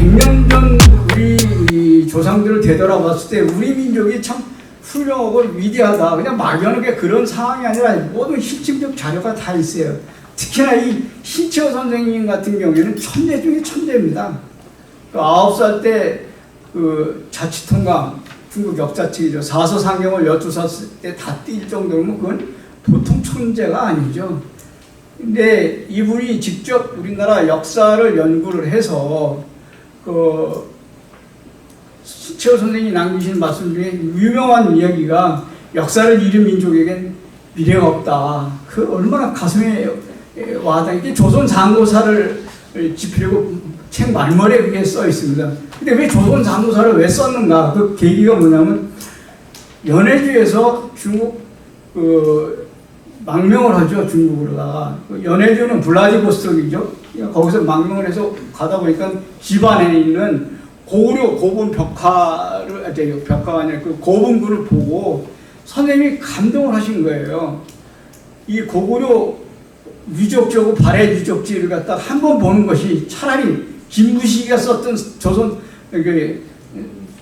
100년 전 우리 이 조상들을 되돌아봤을 때 우리 민족이 참 훌륭하고 위대하다. 그냥 막연하게 그런 상황이 아니라 모든 실증적 자료가 다 있어요. 특히나 이 신채호 선생님 같은 경우에는 천재 중에 천재입니다. 그 9살 때 그 자치통감 중국 역사책이죠. 사서상경을 12살 때 다 띌 정도면 그건 보통 천재가 아니죠. 근데 이분이 직접 우리나라 역사를 연구를 해서 그 신채호 선생님이 남기신 말씀 중에 유명한 이야기가 역사를 잃은 민족에겐 미래가 없다. 그 얼마나 가슴에 와닿게 이게 조선 상고사를 짚으려고 책 말머리에 그게 써 있습니다. 근데 왜 조선 상고사를 왜 썼는가? 그 계기가 뭐냐면 연해주에서 중국 그 망명을 하죠. 중국으로다가 그 연해주는 블라디보스톡이죠. 거기서 망명을 해서 가다 보니까 집안에 있는 고구려 고분 벽화를 벽화가 아니라 그 고분군을 보고 선생님이 감동을 하신 거예요. 이 고구려 유적지하고 발해 유적지를 갖다 한 번 보는 것이 차라리 김부식이가 썼던 조선 그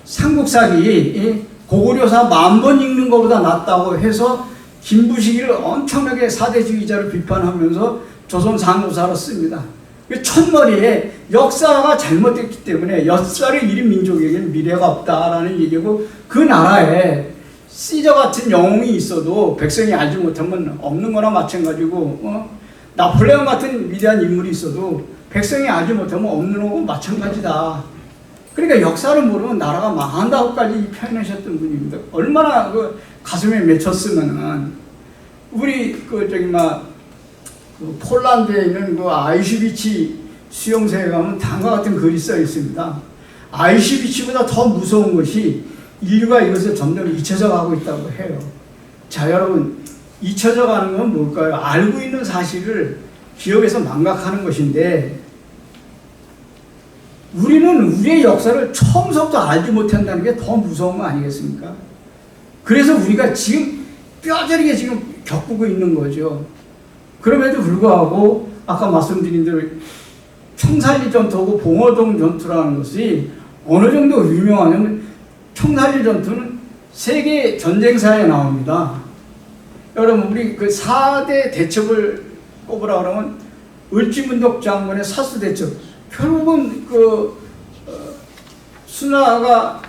삼국사기 고구려사 10,000번 읽는 것보다 낫다고 해서 김부식이를 엄청나게 사대주의자를 비판하면서 조선 상고사를 씁니다. 첫머리에 역사가 잘못됐기 때문에 역사를 잃은 민족에게는 미래가 없다라는 얘기고 그 나라에 시저 같은 영웅이 있어도 백성이 알지 못하면 없는 거나 마찬가지고 나폴레옹 같은 위대한 인물이 있어도 백성이 알지 못하면 없는 거고 마찬가지다. 그러니까 역사를 모르면 나라가 망한다고까지 표현하셨던 분입니다. 얼마나 그 가슴에 맺혔으면은 우리 그 그 폴란드에 있는 그 아이슈비츠 수용소에 가면 다음과 같은 글이 써 있습니다. 아이슈비츠보다 더 무서운 것이 인류가 이것을 점점 잊혀져 가고 있다고 해요. 자, 여러분, 잊혀져 가는 건 뭘까요? 알고 있는 사실을 기억에서 망각하는 것인데 우리는 우리의 역사를 처음부터 알지 못한다는 게 더 무서운 거 아니겠습니까? 그래서 우리가 지금 뼈저리게 지금 겪고 있는 거죠. 그럼에도 불구하고 아까 말씀드린 대로 청산리 전투하고 봉어동 전투라는 것이 어느 정도 유명하냐면 청산리 전투는 세계 전쟁사에 나옵니다. 여러분 우리 그 4대 대첩을 꼽으라 그러면 을지문덕 장군의 사수대첩 결국은 그 수나가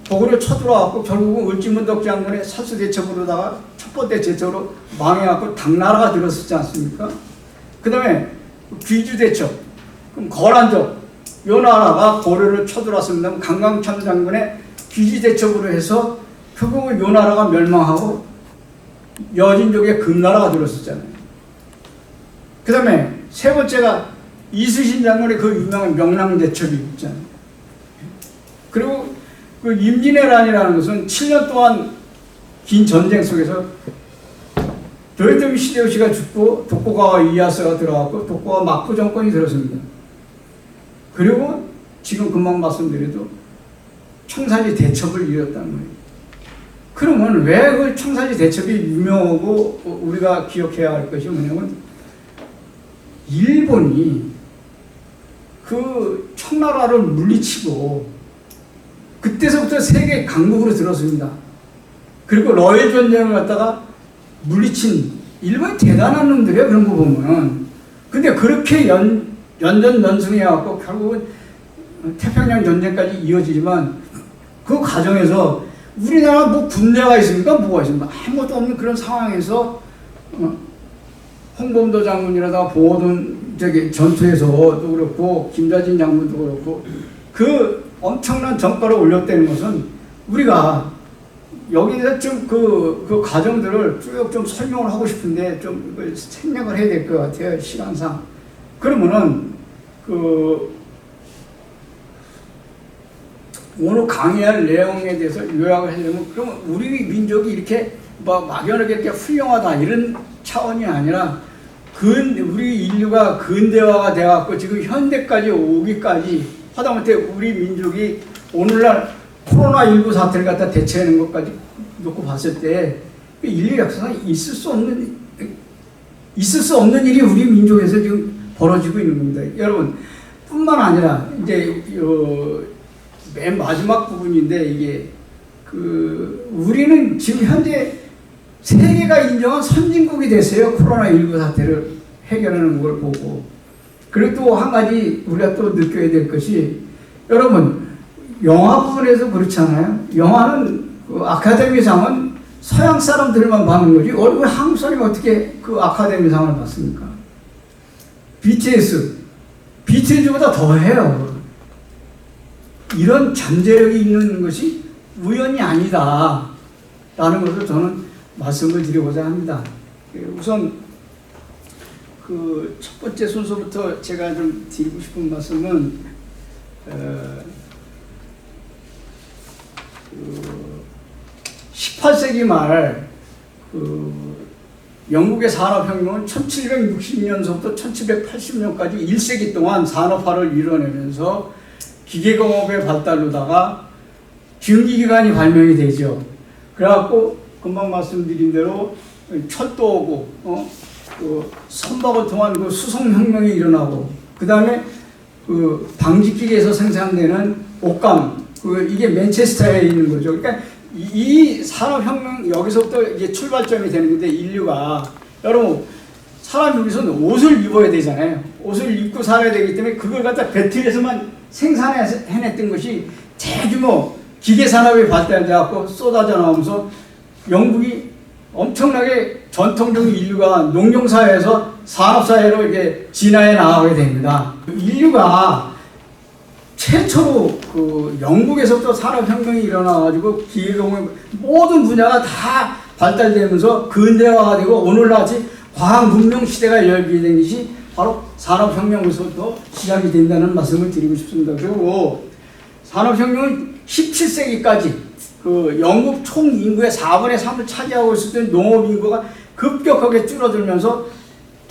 고구려 쳐들어왔고 결국은 을지문덕 장군의 사수대첩으로다가 첫 번째 대첩으로 망해갖고 당나라가 들었었지 않습니까? 그 다음에 귀주대첩, 그럼 거란족, 요 나라가 고려를 쳐들어왔습니다. 강강천 장군의 귀주대첩으로 해서 결국은 요 나라가 멸망하고 여진족의 금나라가 들었었잖아요. 그 다음에 세 번째가 이순신 장군의 그 유명한 명랑대첩이 있잖아요. 그리고 그 임진왜란이라는 것은 7년 동안 긴 전쟁 속에서 도요토미 히데요시가 죽고 도쿠가와 이에야스가 들어갔고 도쿠가와 막부 정권이 들었습니다. 그리고 지금 금방 말씀드려도 청산리 대첩을 이뤘다는 거예요. 그러면 왜 그 청산리 대첩이 유명하고 우리가 기억해야 할 것이 뭐냐면 일본이 그 청나라를 물리치고 그때서부터 세계 강국으로 들었습니다. 그리고 러일 전쟁을 갖다가 물리친 일본이 대단한 놈들이에요. 그런 거 보면. 근데 그렇게 연전연승해갖고 결국은 태평양 전쟁까지 이어지지만 그 과정에서 우리나라 뭐 군대가 있습니까? 뭐가 있습니까? 아무것도 없는 그런 상황에서 홍범도 장군이라다가 보호돈 전투에서도 그렇고 김자진 장군도 그렇고 그 엄청난 전과를 올렸다는 것은 우리가 여기서 좀 그 과정들을 쭉 좀 설명을 하고 싶은데 좀 생략을 해야 될 것 같아요. 시간상. 그러면은 오늘 강의할 내용에 대해서 요약을 하려면 그러면 우리 민족이 이렇게 막연하게 이렇게 훌륭하다 이런 차원이 아니라 우리 인류가 근대화가 돼갖고 지금 현대까지 오기까지 하다못해 우리 민족이 오늘날 코로나19 사태를 갖다 대처하는 것까지 놓고 봤을 때 인류 역사상 있을 수 없는 일이 우리 민족에서 지금 벌어지고 있는 겁니다. 여러분 뿐만 아니라 이제 맨 마지막 부분인데 이게 우리는 지금 현재 세계가 인정한 선진국이 됐어요. 코로나19 사태를 해결하는 걸 보고. 그리고 또 한 가지 우리가 또 느껴야 될 것이, 여러분 영화 부분에서 그렇잖아요. 영화는 그 아카데미상은 서양 사람들만 받는 거지 왜 한국 사람이 어떻게 그 아카데미상을 받습니까? BTS보다 더 해요. 이런 잠재력이 있는 것이 우연이 아니다 라는 것을 저는 말씀을 드리고자 합니다. 우선 그 첫 번째 순서부터 제가 좀 드리고 싶은 말씀은 18세기 말 영국의 산업혁명은 1760년서부터 1780년까지 1세기 동안 산업화를 이뤄내면서 기계공업의 발달로다가 증기기관이 발명이 되죠. 그래갖고 금방 말씀드린 대로 철도 오고 선박을 통한 그 수송혁명이 일어나고, 그 다음에 그 방직기계에서 생산되는 옷감, 이게 맨체스터에 있는 거죠. 그러니까 이 산업혁명, 여기서부터 이게 출발점이 되는 건데, 인류가, 여러분, 사람 여기서는 옷을 입어야 되잖아요. 옷을 입고 살아야 되기 때문에 그걸 갖다 배틀에서만 생산해냈던 것이 대규모 기계산업이 발달돼갖고 쏟아져 나오면서 영국이 엄청나게 전통적인 인류가 농경사회에서 산업사회로 이렇게 진화해 나가게 됩니다. 인류가 최초로 그 영국에서부터 산업혁명이 일어나가지고 기계공업 모든 분야가 다 발달되면서 근대화가 되고 오늘날같이 과학문명 시대가 열게 된 것이 바로 산업혁명에서부터 시작이 된다는 말씀을 드리고 싶습니다. 그리고 산업혁명은 17세기까지 그 영국 총 인구의 4분의 3을 차지하고 있었던 농업인구가 급격하게 줄어들면서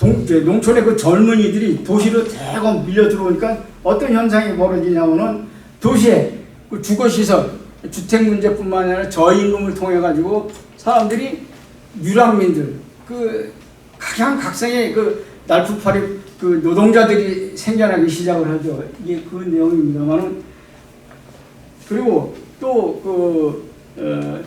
농촌의 그 젊은이들이 도시로 대거 밀려 들어오니까 어떤 현상이 벌어지냐면은 도시에 그 주거시설, 주택 문제뿐만 아니라 저임금을 통해 가지고 사람들이 유랑민들, 그 각양각색의 그 날프파리 그 노동자들이 생겨나기 시작을 하죠. 이게 그 내용입니다만은, 그리고 또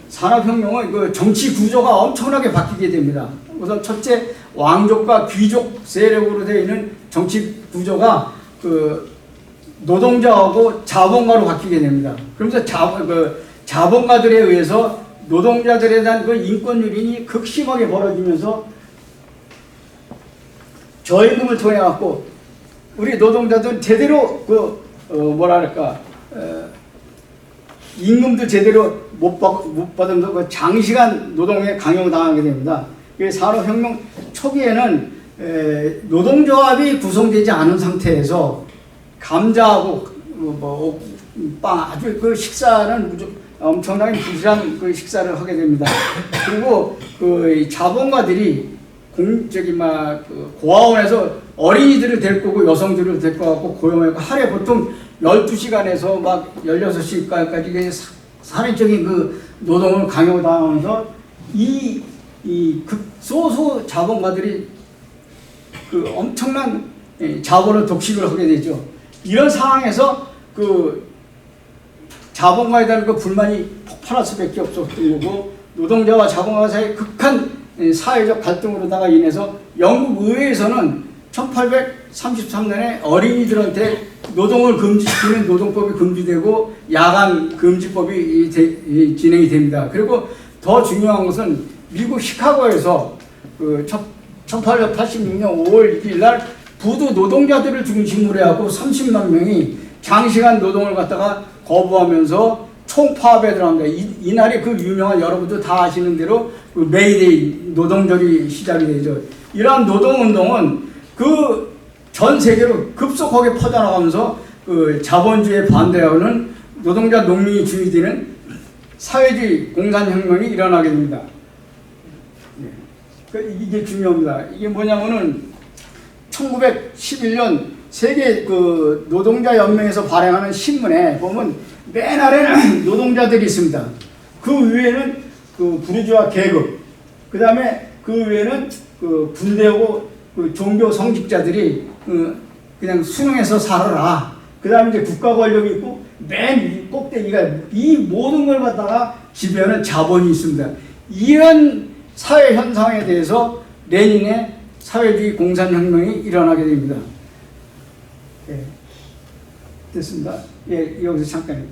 산업혁명은 그 정치 구조가 엄청나게 바뀌게 됩니다. 우선 첫째, 왕족과 귀족 세력으로 되어 있는 정치 구조가 그 노동자하고 자본가로 바뀌게 됩니다. 그러면서 자본가들에 의해서 노동자들에 대한 그 인권 유린이 극심하게 벌어지면서 저임금을 통해 갖고 우리 노동자들은 제대로 임금도 제대로 못 받으면서 그 장시간 노동에 강요당하게 됩니다. 산업혁명 초기에는 노동조합이 구성되지 않은 상태에서 감자하고 빵 아주 그 식사는 엄청나게 부실한 그 식사를 하게 됩니다. 그리고 그 자본가들이 고아원에서 어린이들을 데리고 오고 여성들을 데리고 와서 고용하고 하루에 보통 12시간에서 막 16시간까지 산업적인 그 노동을 강요당하면서 이 극소수 자본가들이 그 엄청난 자본을 독식을 하게 되죠. 이런 상황에서 그 자본가에 대한 그 불만이 폭발할 수밖에 없었던 거고, 노동자와 자본가 사이의 극한 사회적 갈등으로다가 인해서 영국 의회에서는 1833년에 어린이들한테 노동을 금지시키는 노동법이 금지되고 야간 금지법이 진행이 됩니다. 그리고 더 중요한 것은 미국 시카고에서 그 1886년 5월 1일 날 부두 노동자들을 중심으로 해갖고 30만 명이 장시간 노동을 갖다가 거부하면서 총파업에 들어갑니다. 이날이 그 유명한, 여러분도 다 아시는 대로 그 메이데이 노동절이 시작이 되죠. 이러한 노동운동은 그 전 세계로 급속하게 퍼져나가면서 그 자본주의에 반대하는 노동자 농민이 주의되는 사회주의 공산혁명이 일어나게 됩니다. 이게 중요합니다. 이게 뭐냐면은 1911년 세계 그 노동자 연맹에서 발행하는 신문에 보면 맨 아래는 노동자들이 있습니다. 그 위에는 그 부르주아 계급, 그 다음에 그 위에는 그 군대하고 그 종교 성직자들이 그냥 수능에서 살아라. 그 다음에 이제 국가 권력이 있고 맨 꼭대기가 이 모든 걸 갖다가 지배하는 자본이 있습니다. 이런 사회 현상에 대해서 레닌의 사회주의 공산혁명이 일어나게 됩니다. 예, 됐습니다. 예, 여기서 잠깐.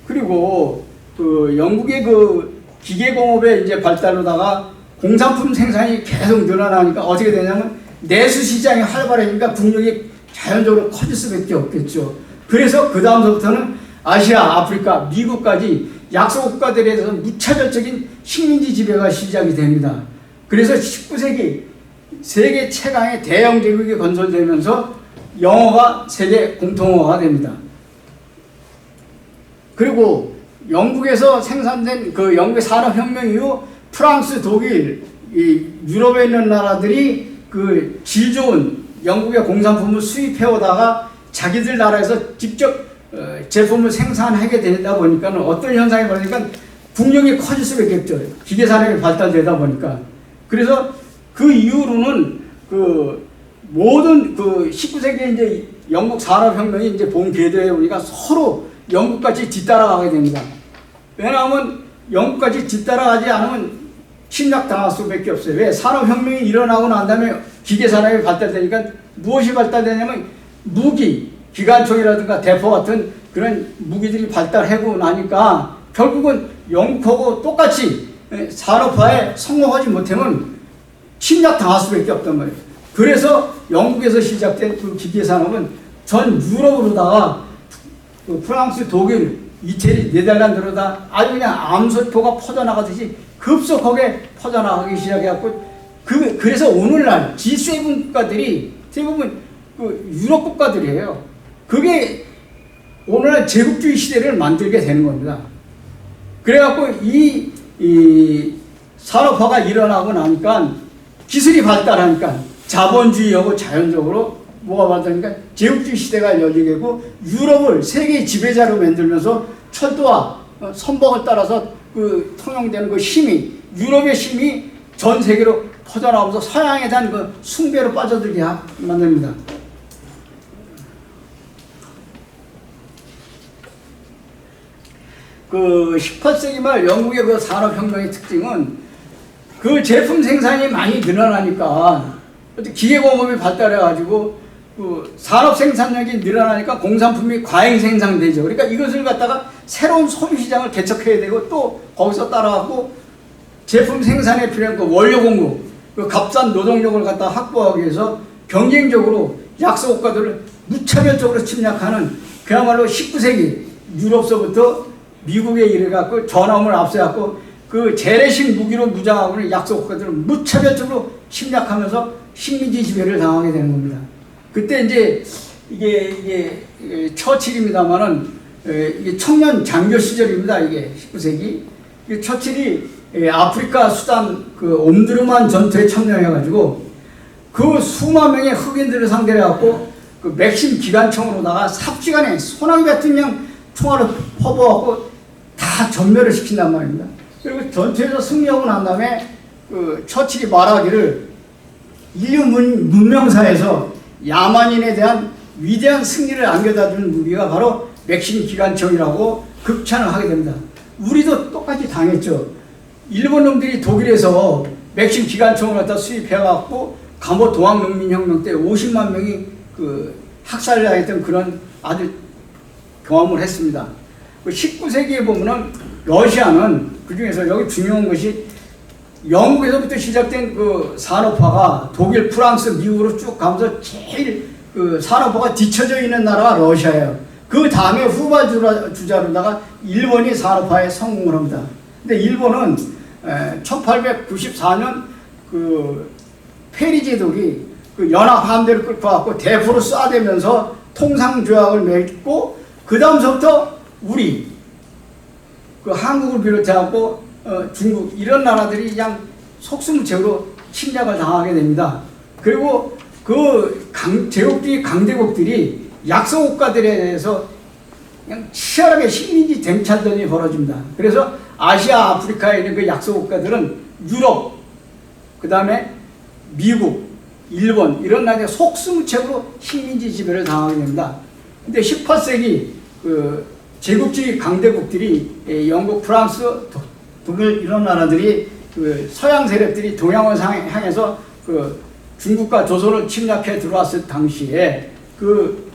그리고 그 영국의 그 기계공업의 이제 발달로다가 공산품 생산이 계속 늘어나니까 어떻게 되냐면 내수 시장이 활발해지니까 국력이 자연적으로 커질 수밖에 없겠죠. 그래서 그 다음서부터는 아시아, 아프리카, 미국까지 약소국가들에 대해서 무차별적인 식민지 지배가 시작이 됩니다. 그래서 19세기 세계 최강의 대영 제국이 건설되면서 영어가 세계 공통어가 됩니다. 그리고 영국에서 생산된 그 영국의 산업혁명 이후 프랑스, 독일, 이 유럽에 있는 나라들이 그 질 좋은 영국의 공산품을 수입해 오다가 자기들 나라에서 직접 제품을 생산하게 되다 보니까 어떤 현상이 벌어지니까 국력이 커질 수밖에 없죠. 기계산업이 발달되다 보니까. 그래서 그 이후로는 그 모든 그 19세기 이제 영국 산업혁명이 이제 본 궤도에 오니까 서로 영국까지 뒤따라가게 됩니다. 왜냐하면 영국까지 뒤따라가지 않으면 침략당할 수밖에 없어요. 왜? 산업혁명이 일어나고 난 다음에 기계산업이 발달되니까 무엇이 발달되냐면 무기, 기관총이라든가 대포 같은 그런 무기들이 발달하고 나니까 결국은 영국하고 똑같이 산업화에 성공하지 못하면 침략당할 수밖에 없단 말이에요. 그래서 영국에서 시작된 그 기계산업은 전 유럽으로다가 그 프랑스, 독일, 이태리, 네덜란드로다 아주 그냥 암소포가 퍼져나가듯이 급속하게 퍼져나가기 시작해갖고 그래서 오늘날 G7 국가들이 대부분 그 유럽 국가들이에요. 그게 오늘날 제국주의 시대를 만들게 되는 겁니다. 그래갖고 이 산업화가 일어나고 나니까 기술이 발달하니까 자본주의하고 자연적으로 뭐가 발달하니까 제국주의 시대가 열리게 되고 유럽을 세계의 지배자로 만들면서 철도와 선박을 따라서 그 통용되는 그 힘이 유럽의 힘이 전 세계로 퍼져나오면서 서양에 대한 그 숭배로 빠져들게 만듭니다. 그 18세기 말 영국의 그 산업혁명의 특징은 그 제품 생산이 많이 늘어나니까 기계공업이 발달해가지고 그 산업 생산력이 늘어나니까 공산품이 과잉 생산되죠. 그러니까 이것을 갖다가 새로운 소비 시장을 개척해야 되고 또 거기서 따라가고 제품 생산에 필요한 그 원료 공급, 그 값싼 노동력을 갖다 확보하기 위해서 경쟁적으로 약소국가들을 무차별적으로 침략하는 그야말로 19세기 유럽서부터 미국에 이르갖고 전함을 앞세갖고 그 재래식 무기로 무장하고는 약소국가들을 무차별적으로 침략하면서 식민지 지배를 당하게 되는 겁니다. 그때 이제 이게 처칠입니다만은 이게 청년 장교 시절입니다. 이게 19세기 처칠이 아프리카 수단 그 옴드르만 전투에 참여해가지고 그 수만 명의 흑인들을 상대로 해갖고 그 맥심 기관총으로다가 삽시간에 소나기 같은 그냥 총알을 퍼부어갖고 다 전멸을 시킨단 말입니다. 그리고 전투에서 승리하고 난 다음에 그 처칠이 말하기를 인류 문명사에서 야만인에 대한 위대한 승리를 안겨다주는 무기가 바로 맥심 기관총이라고 극찬을 하게 됩니다. 우리도 똑같이 당했죠. 일본 놈들이 독일에서 맥심 기관총을 갖다 수입해갖고 감호 동학농민혁명 때 50만 명이 그 학살을 당했던 그런 아주 경험을 했습니다. 19세기에 보면은 러시아는 그 중에서 여기 중요한 것이 영국에서부터 시작된 그 산업화가 독일, 프랑스, 미국으로 쭉 가면서 제일 그 산업화가 뒤처져 있는 나라가 러시아예요. 그 다음에 후발주자로다가 일본이 산업화에 성공을 합니다. 근데 일본은 1894년 그 페리 제독이 그 연합 함대를 끌고 왔고 대포로 쏴대면서 통상조약을 맺고 그 다음서부터 우리 그 한국을 비롯해갖고 중국 이런 나라들이 그냥 속수무책으로 침략을 당하게 됩니다. 그리고 그 제국주의 강대국들이 약소국가들에 대해서 그냥 치열하게 식민지 쟁탈전이 벌어집니다. 그래서 아시아, 아프리카에 있는 그 약소국가들은 유럽, 그 다음에 미국, 일본 이런 나라에 속수무책으로 식민지 지배를 당하게 됩니다. 근데 18세기 그 제국주의 강대국들이 영국, 프랑스, 독일 이런 나라들이 그 서양 세력들이 동양을 향해서 그 중국과 조선을 침략해 들어왔을 당시에 그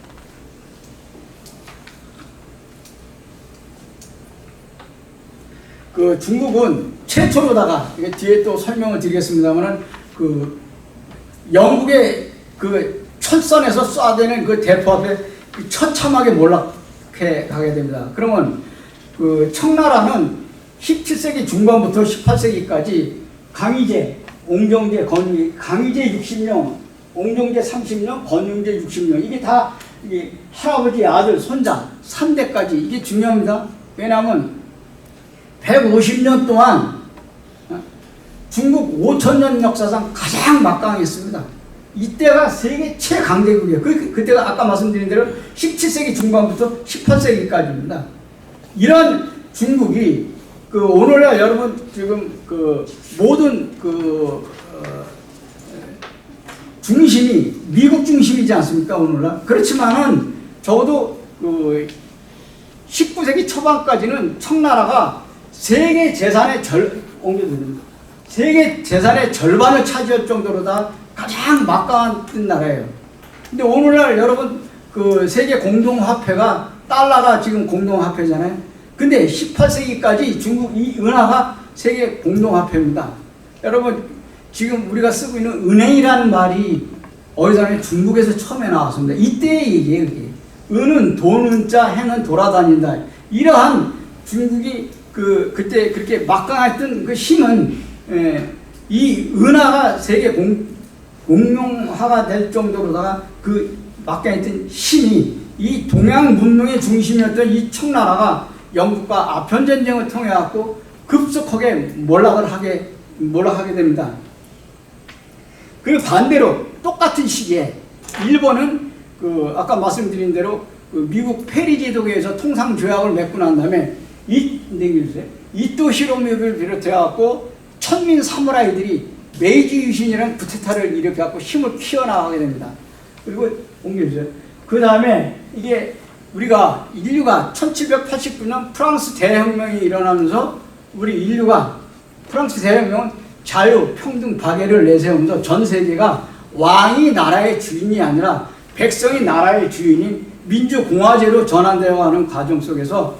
중국은 최초로다가 이게 뒤에 또 설명을 드리겠습니다만은 그 영국의 그 철선에서 쏴대는 그 대포 앞에 처참하게 몰락해 가게 됩니다. 그러면 그 청나라는 17세기 중반부터 18세기까지 강희제, 옹정제, 건희, 강희제 60명, 옹정제 30명, 건용제 60명 이게 다 이게 할아버지, 아들, 손자 3대까지 이게 중요합니다. 왜냐하면 150년 동안 중국 5000년 역사상 가장 막강했습니다. 이때가 세계 최강대국이에요. 그때가 아까 말씀드린 대로 17세기 중반부터 18세기까지입니다. 이런 중국이 그 오늘날 여러분 지금 그 모든 중심이 미국 중심이지 않습니까? 오늘날 그렇지만은 적어도 그 19세기 초반까지는 청나라가 세계 재산의 세계 재산의 절반을 차지할 정도로 다 가장 막강한 나라예요. 근데 오늘날 여러분 그 세계 공동화폐가 달러가 지금 공동화폐잖아요. 근데 18세기까지 중국 이 은화가 세계 공동화폐입니다. 여러분 지금 우리가 쓰고 있는 은행이라는 말이 어디서 나왔냐면 중국에서 처음에 나왔습니다. 이때의 얘기예요. 그게. 은은 돈, 은자, 행은 돌아다닌다. 이러한 중국이 그때 그렇게 막강했던 그 힘은 이 은화가 세계 공용화가 될 정도로다가 그 막강했던 힘이 이 동양 문명의 중심이었던 이 청나라가 영국과 아편 전쟁을 통해 갖고 급속하게 몰락하게 됩니다. 그리고 반대로 똑같은 시기에 일본은 그 아까 말씀드린 대로 그 미국 페리 제도에서 통상 조약을 맺고 난 다음에 이토 히로부미를 비롯해 갖고 천민 사무라이들이 메이지 유신이라는 쿠데타를 일으켜 갖고 힘을 키워나가게 됩니다. 그리고 옮겨주세요. 그 다음에 이게 우리가 인류가 1789년 프랑스 대혁명이 일어나면서 우리 인류가 프랑스 대혁명은 자유, 평등, 박애를 내세우면서 전 세계가 왕이 나라의 주인이 아니라 백성이 나라의 주인인 민주공화제로 전환되어 가는 과정 속에서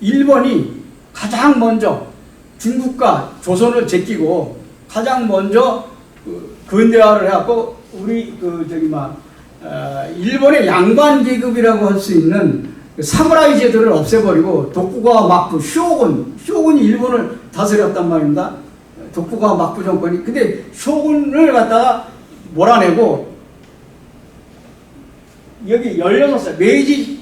일본이 가장 먼저 중국과 조선을 제끼고 가장 먼저 근대화를 해갖고 우리 일본의 양반 계급이라고 할 수 있는 사무라이 제도를 없애버리고 도쿠가와 막부, 쇼군이 일본을 다스렸단 말입니다. 도쿠가와 막부 정권이. 근데 쇼군을 갖다가 몰아내고 여기 16살 메이지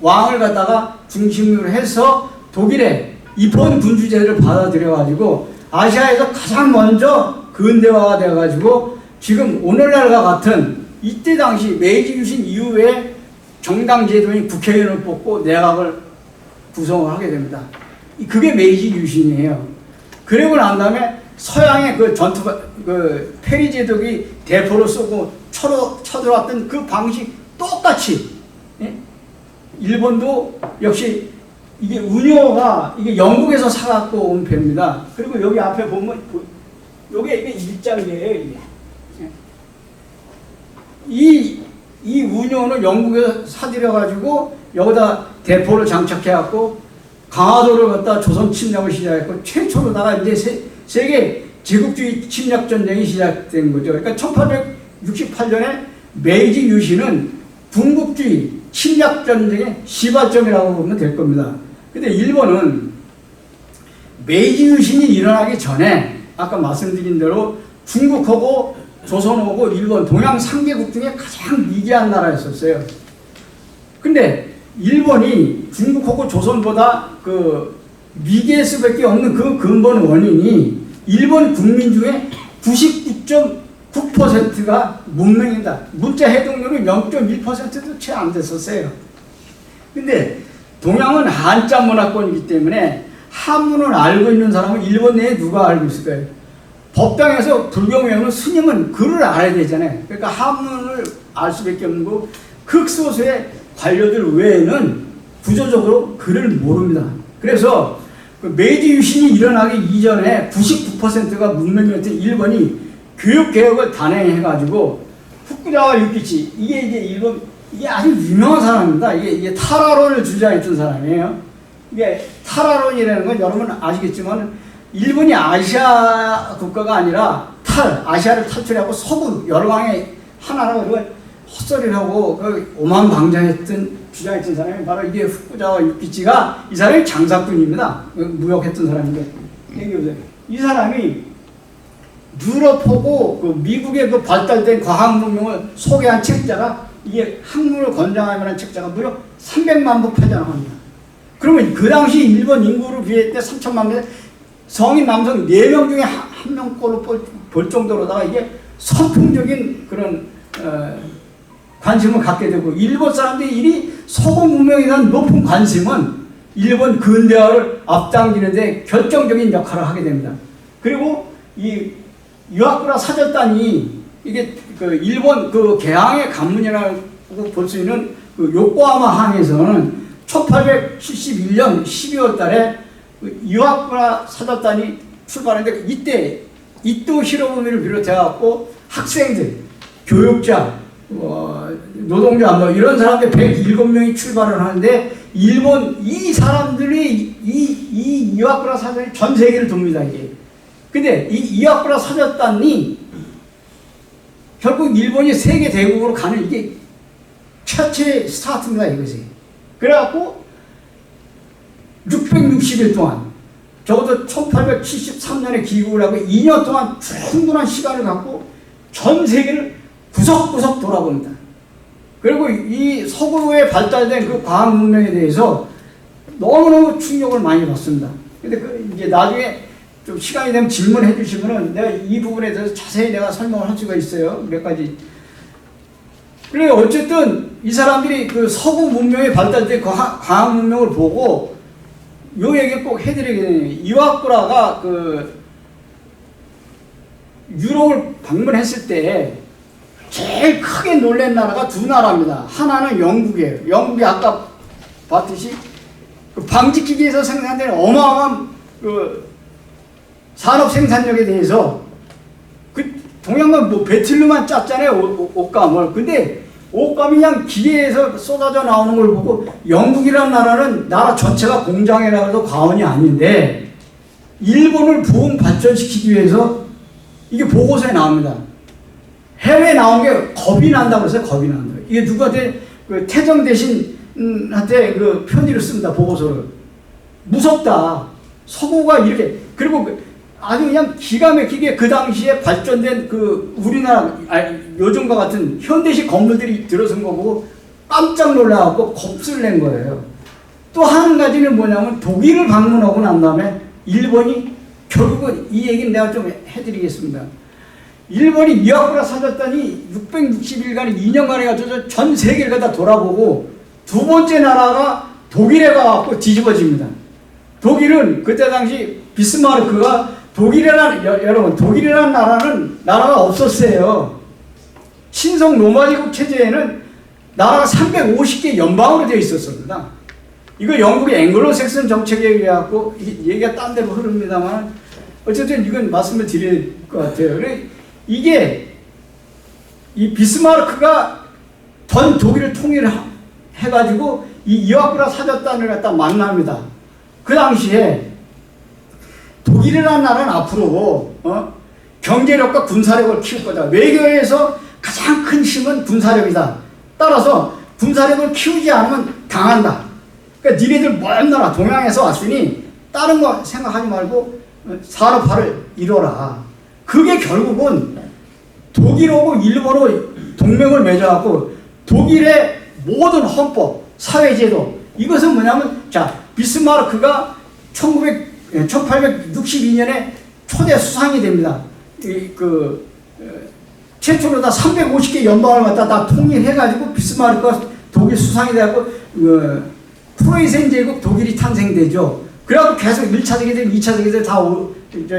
왕을 갖다가 중심으로 해서 독일의 입헌 군주제를 받아들여가지고 아시아에서 가장 먼저 근대화가 되어가지고 지금 오늘날과 같은 이때 당시 메이지 유신 이후에 정당 제도인 국회의원을 뽑고 내각을 구성을 하게 됩니다. 그게 메이지 유신이에요. 그리고 난 다음에 서양의 그 페리 제독이 대포를 쏘고 쳐들어왔던 그 방식 똑같이 일본도 역시 이게 운요가 이게 영국에서 사갖고 온 배입니다. 그리고 여기 앞에 보면 이게 일장이에요. 이 운요는 영국에서 사들여가지고 여기다 대포를 장착해갖고 강화도를 갖다 조선 침략을 시작했고 최초로다가 이제 세계 제국주의 침략 전쟁이 시작된 거죠. 그러니까 1868년에 메이지 유신은 군국주의 침략 전쟁의 시발점이라고 보면 될 겁니다. 근데 일본은 메이지 유신이 일어나기 전에 아까 말씀드린 대로 중국하고 조선하고 일본 동양 3개국 중에 가장 미개한 나라였었어요. 근데 일본이 중국하고 조선보다 미개할 수밖에 없는 그 근본 원인이 일본 국민 중에 99.9%가 문맹이다. 문자 해독률은 0.1%도 채 안 됐었어요. 근데 동양은 한자 문화권이기 때문에 한문을 알고 있는 사람은 일본 내에 누가 알고 있을까요? 법당에서 불교 외우는 스님은 글을 알아야 되잖아요. 그러니까 한문을 알 수밖에 없는 거고, 극소수의 관료들 외에는 구조적으로 글을 모릅니다. 그래서 그 메이지 유신이 일어나기 이전에 99%가 문명이었던 일본이 교육개혁을 단행해가지고 후쿠자와 유키치, 이게 이제 일본, 이게 아주 유명한 사람입니다. 이게 타라론을 주장했던 사람이에요. 이게 타라론이라는 건 여러분 아시겠지만 일본이 아시아 국가가 아니라 아시아를 탈출하고 서구 열강의 하나라고 그리고 헛소리를 하고 그 오만방자했던 주장했던 사람이 바로 이게 후쿠자와 유키치가, 이 사람이 장사꾼입니다. 무역했던 사람인데, 이 사람이 유럽하고 그 미국의 그 발달된 과학 문명을 소개한 책자가, 이게 학문을 권장하는 책자가 무려 300만 부 표장합니다. 그러면 그 당시 일본 인구를 비했을 때 3천만 명, 성인 남성 4명 중에 한 명꼴로 볼 정도로다가 이게 선풍적인 그런 관심을 갖게 되고, 일본 사람들이 서구 문명에 대한 높은 관심은 일본 근대화를 앞당기는데 결정적인 역할을 하게 됩니다. 그리고 이 유아쿠라 사절단이 이게 그 일본 그 개항의 관문이라고 볼 수 있는 그 요코하마 항에서는 1871년 12월 달에 유아쿠라 사절단이 출발했는데, 이때 이토 히로부미를 비롯해갖고 학생들, 교육자, 노동자 뭐 이런 사람들 107명이 출발을 하는데, 일본 이 사람들이 이 이와쿠라 사절이 전 세계를 돕니다. 이게. 근데 이 이와쿠라 사절단이 결국 일본이 세계 대국으로 가는 이게 최초의 스타트입니다. 이것이. 그래갖고 660일 동안, 적어도 1873년에 귀국을 하고 2년 동안 충분한 시간을 갖고 전 세계를 구석구석 돌아봅니다. 그리고 이 서구에 발달된 그 과학 문명에 대해서 너무너무 충격을 많이 받습니다. 근데 이제 나중에 좀 시간이 되면 질문해 주시면은 내가 이 부분에 대해서 자세히 내가 설명을 할 수가 있어요. 몇 가지. 그래, 어쨌든 이 사람들이 그 서구 문명에 발달된 과학 문명을 보고 요 얘기 꼭 해드리겠네요. 이와쿠라가 그 유럽을 방문했을 때 제일 크게 놀란 나라가 두 나라입니다. 하나는 영국이에요. 영국이 아까 봤듯이 그 방직기계에서 생산되는 어마어마한 그 산업 생산력에 대해서 그 동양은 뭐 배틀로만 짰잖아요. 옷감을. 근데 옷감이 그냥 기계에서 쏟아져 나오는 걸 보고, 영국이라는 나라는 나라 전체가 공장이라 해도 과언이 아닌데 일본을 부흥 발전시키기 위해서 이게 보고서에 나옵니다. 해외에 나온 게 겁이 난다고 해서 겁이 난다. 이게 누구한테 그 태정 대신한테 그 편지를 씁니다. 보고서를. 무섭다. 서구가 이렇게. 그리고 아주 그냥 기가 막히게 그 당시에 발전된 그 우리나라 요즘과 같은 현대식 건물들이 들어선 거 보고 깜짝 놀라갖고 겁을 낸 거예요. 또 한 가지는 뭐냐면 독일을 방문하고 난 다음에 일본이, 결국은 이 얘기는 내가 좀 해드리겠습니다. 일본이 이와쿠라 사절단이 660일간 2년간에 가지고 전 세계를 다 돌아보고, 두 번째 나라가 독일에 가갖고 뒤집어집니다. 독일은 그때 당시 비스마르크가 여러분, 독일이라는 나라가 없었어요. 신성 로마제국 체제에는 나라가 350개 연방으로 되어 있었습니다. 이거 영국의 앵글로색슨 정책에 의해 갖고 얘기가 딴 데로 흐릅니다만, 어쨌든 이건 말씀을 드릴 것 같아요. 이게 이 비스마르크가 전 독일을 통일해가지고 이 이와쿠라 사절단을 갖다 만납니다. 그 당시에 독일이라는 나라는 앞으로 경제력과 군사력을 키울 거다. 외교에서 가장 큰 힘은 군사력이다. 따라서 군사력을 키우지 않으면 당한다. 그러니까 니네들 먼 나라 동양에서 왔으니 다른 거 생각하지 말고 산업화를 이뤄라. 그게 결국은 독일하고 일본하고 동맹을 맺어갖고 독일의 모든 헌법, 사회제도, 이것은 뭐냐면, 자, 비스마르크가 1862년에 초대 수상이 됩니다. 최초로 다 350개 연방을 갖다 다 통일해가지고 비스마르크가 독일 수상이 돼갖고, 프로이센 제국 독일이 탄생되죠. 그래갖고 계속 1차 세계대전, 2차 세계대전 다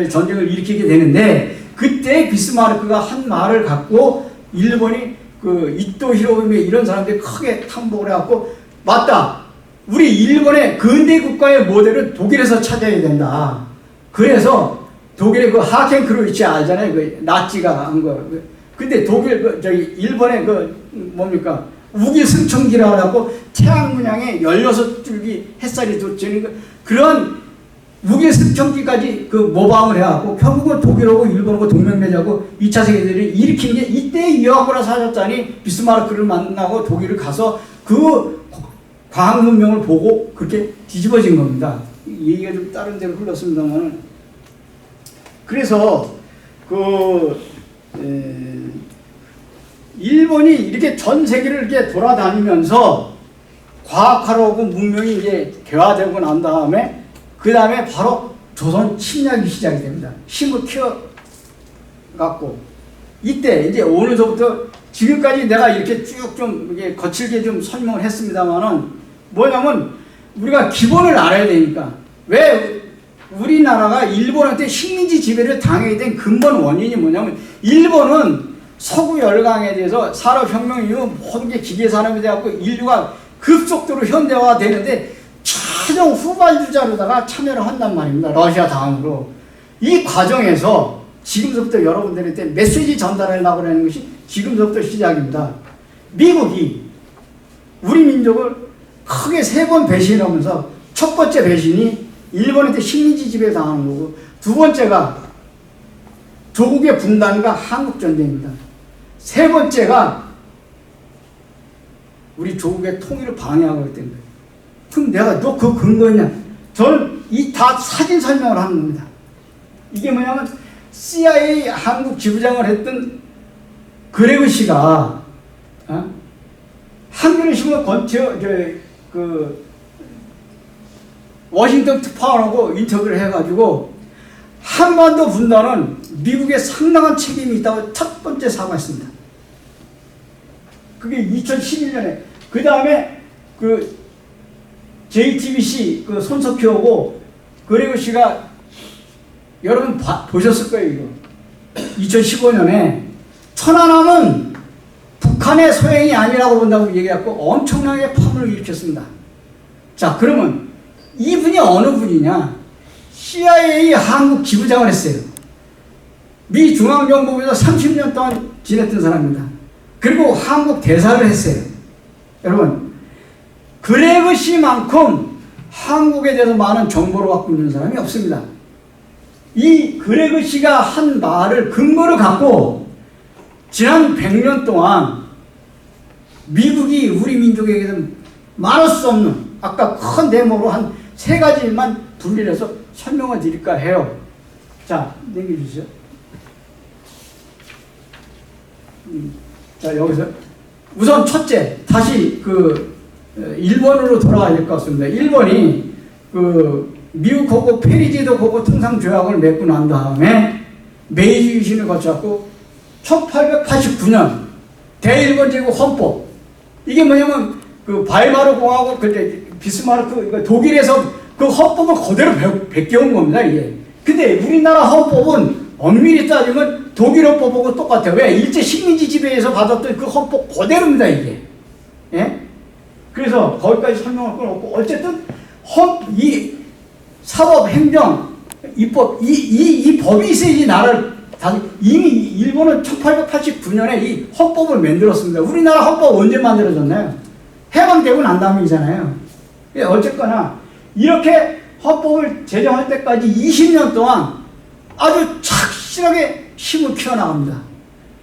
전쟁을 일으키게 되는데, 그때 비스마르크가 한 말을 갖고 일본이 그 이토 히로부미 이런 사람들이 크게 탐복을 해갖고 맞다. 우리 일본의 근대 국가의 모델은 독일에서 찾아야 된다. 그래서 독일의 그 하켄크루이치 알잖아요. 그 나치가 한 거. 근데 독일 일본의 뭡니까? 우기 승천기라고 하고 태양 문양에 16줄기 햇살이 돋지는 그런 우기 승천기까지 모방을 해갖고 결국은 독일하고 일본하고 동맹 맺자고 2차 세계대전을 일으킨 게 이때 이와쿠라 사절단이 비스마르크를 만나고 독일을 가서 그 과학 문명을 보고 그렇게 뒤집어진 겁니다. 얘기가 좀 다른 데로 흘렀습니다만 그래서 일본이 이렇게 전 세계를 이렇게 돌아다니면서 과학하고 문명이 이제 개화되고 난 다음에 그 다음에 바로 조선 침략이 시작이 됩니다. 힘을 키워갖고 이때 이제 어느서부터 지금까지 내가 이렇게 쭉 좀 거칠게 좀 설명을 했습니다만은 뭐냐면 우리가 기본을 알아야 되니까 왜 우리나라가 일본한테 식민지 지배를 당하게 된 근본 원인이 뭐냐면 일본은 서구 열강에 대해서 산업혁명 이후 모든 게 기계산업이 되어갖고 인류가 급속도로 현대화가 되는데 최종 후발주자로다가 참여를 한단 말입니다. 러시아 다음으로. 이 과정에서 지금부터 여러분들한테 메시지 전달하려고 하는 것이 지금부터 시작입니다. 미국이 우리 민족을 크게 3번 배신하면서 첫 번째 배신이 일본한테 식민지 지배 당하는 거고 두 번째가 조국의 분단과 한국전쟁입니다. 세 번째가 우리 조국의 통일을 방해하고 있다는 거예요. 그럼 내가 너 그 근거냐? 저는 이 다 사진 설명을 하는 겁니다. 이게 뭐냐면 CIA 한국 지부장을 했던 그레그 씨가 한겨레 신문 워싱턴 특파원하고 인터뷰를 해가지고 한반도 분단은 미국에 상당한 책임이 있다고 첫 번째 사과했습니다. 그게 2011년에 그 다음에 JTBC 손석희하고 그레그 씨가 여러분 보셨을 거예요. 이거 2015년에 천안함은 북한의 소행이 아니라고 본다고 얘기하고 엄청나게 파문을 일으켰습니다. 자, 그러면 이분이 어느 분이냐? CIA 한국 지부장을 했어요. 미 중앙정보부에서 30년 동안 지냈던 사람입니다. 그리고 한국 대사를 했어요. 여러분, 그레그 씨만큼 한국에 대해서 많은 정보를 갖고 있는 사람이 없습니다. 이 그레그 씨가 한 말을 근거로 갖고 지난 100년 동안 미국이 우리 민족에게는 말할 수 없는 아까 큰 대목으로 한 3가지만 분리를 해서 설명을 드릴까 해요. 자, 넘겨주시죠. 자, 여기서 우선 첫째, 다시 일본으로 돌아가야 될 것 같습니다. 일본이 미국하고 페리제도 고고 통상 조약을 맺고 난 다음에 메이지 유신을 거쳤고 1889년 대일본 제국 헌법, 이게 뭐냐면 바이마르 공화국 비스마르크 독일에서 그 헌법을 그대로 베껴온 겁니다. 이게. 근데 우리나라 헌법은 엄밀히 따지면 독일 헌법하고 똑같아요. 왜? 일제 식민지 지배에서 받았던 그 헌법 그대로입니다. 이게. 예? 그래서 거기까지 설명할 건 없고 어쨌든 이 사법, 행정, 입법 이 법이 있어야지 나라를 이미 일본은 1889년에 이 헌법을 만들었습니다. 우리나라 헌법 언제 만들어졌나요? 해방되고 난 다음이잖아요. 어쨌거나 이렇게 헌법을 제정할 때까지 20년 동안 아주 착실하게 힘을 키워나갑니다.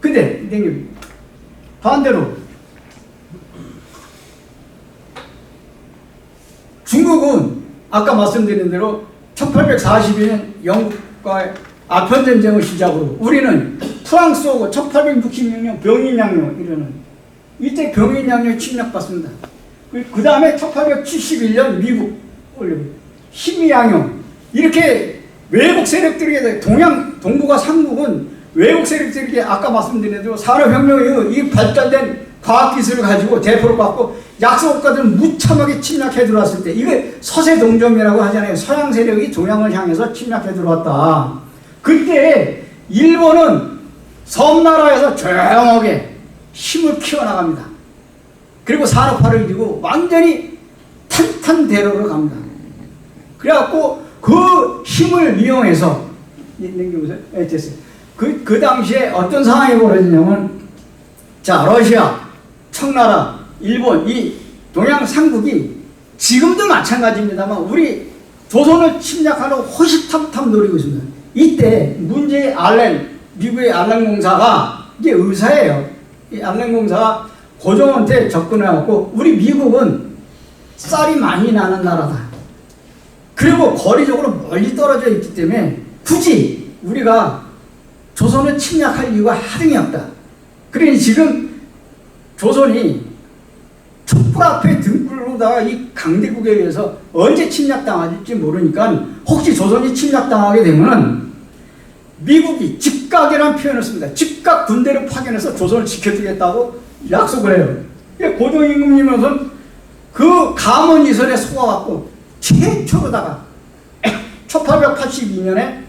근데 반대로 중국은 아까 말씀드린 대로 1842년 영국과의 아편전쟁을 시작으로 우리는 프랑스하고 1866년 병인양요 이러는 이때 병인양요 침략받습니다. 그 다음에 1871년 미국 심의양요 이렇게 외국 세력들에게 동북아 삼국은 외국 세력들에게 아까 말씀드린 대로 산업혁명 이후 이 발달된 과학기술을 가지고 대포를 받고 약소국가들은 무참하게 침략해 들어왔을 때 이게 서세동점이라고 하잖아요. 서양 세력이 동양을 향해서 침략해 들어왔다. 그때 일본은 섬나라에서 조용하게 힘을 키워나갑니다. 그리고 산업화를 이루고 완전히 탄탄대로로 갑니다. 그래갖고 그 힘을 이용해서 됐어요. 그 당시에 어떤 상황이 벌어지냐면, 자, 러시아, 청나라, 일본, 이 동양 삼국이 지금도 마찬가지입니다만 우리 조선을 침략하려고 호시탐탐 노리고 있습니다. 이때 문제의 미국의 알렌 공사가 이게 의사예요. 이 알렌 공사가 고종한테 접근해갖고, 우리 미국은 쌀이 많이 나는 나라다. 그리고 거리적으로 멀리 떨어져 있기 때문에 굳이 우리가 조선을 침략할 이유가 하등이 없다. 그러니 지금 조선이 촛불 앞에 등불로다가 이 강대국에 의해서 언제 침략당할지 모르니까, 혹시 조선이 침략당하게 되면은 미국이 즉각이라는 표현을 씁니다. 즉각 군대를 파견해서 조선을 지켜주겠다고 약속을 해요. 고종임금님은 그 감언이설에 속아갖고 최초로다가 1882년에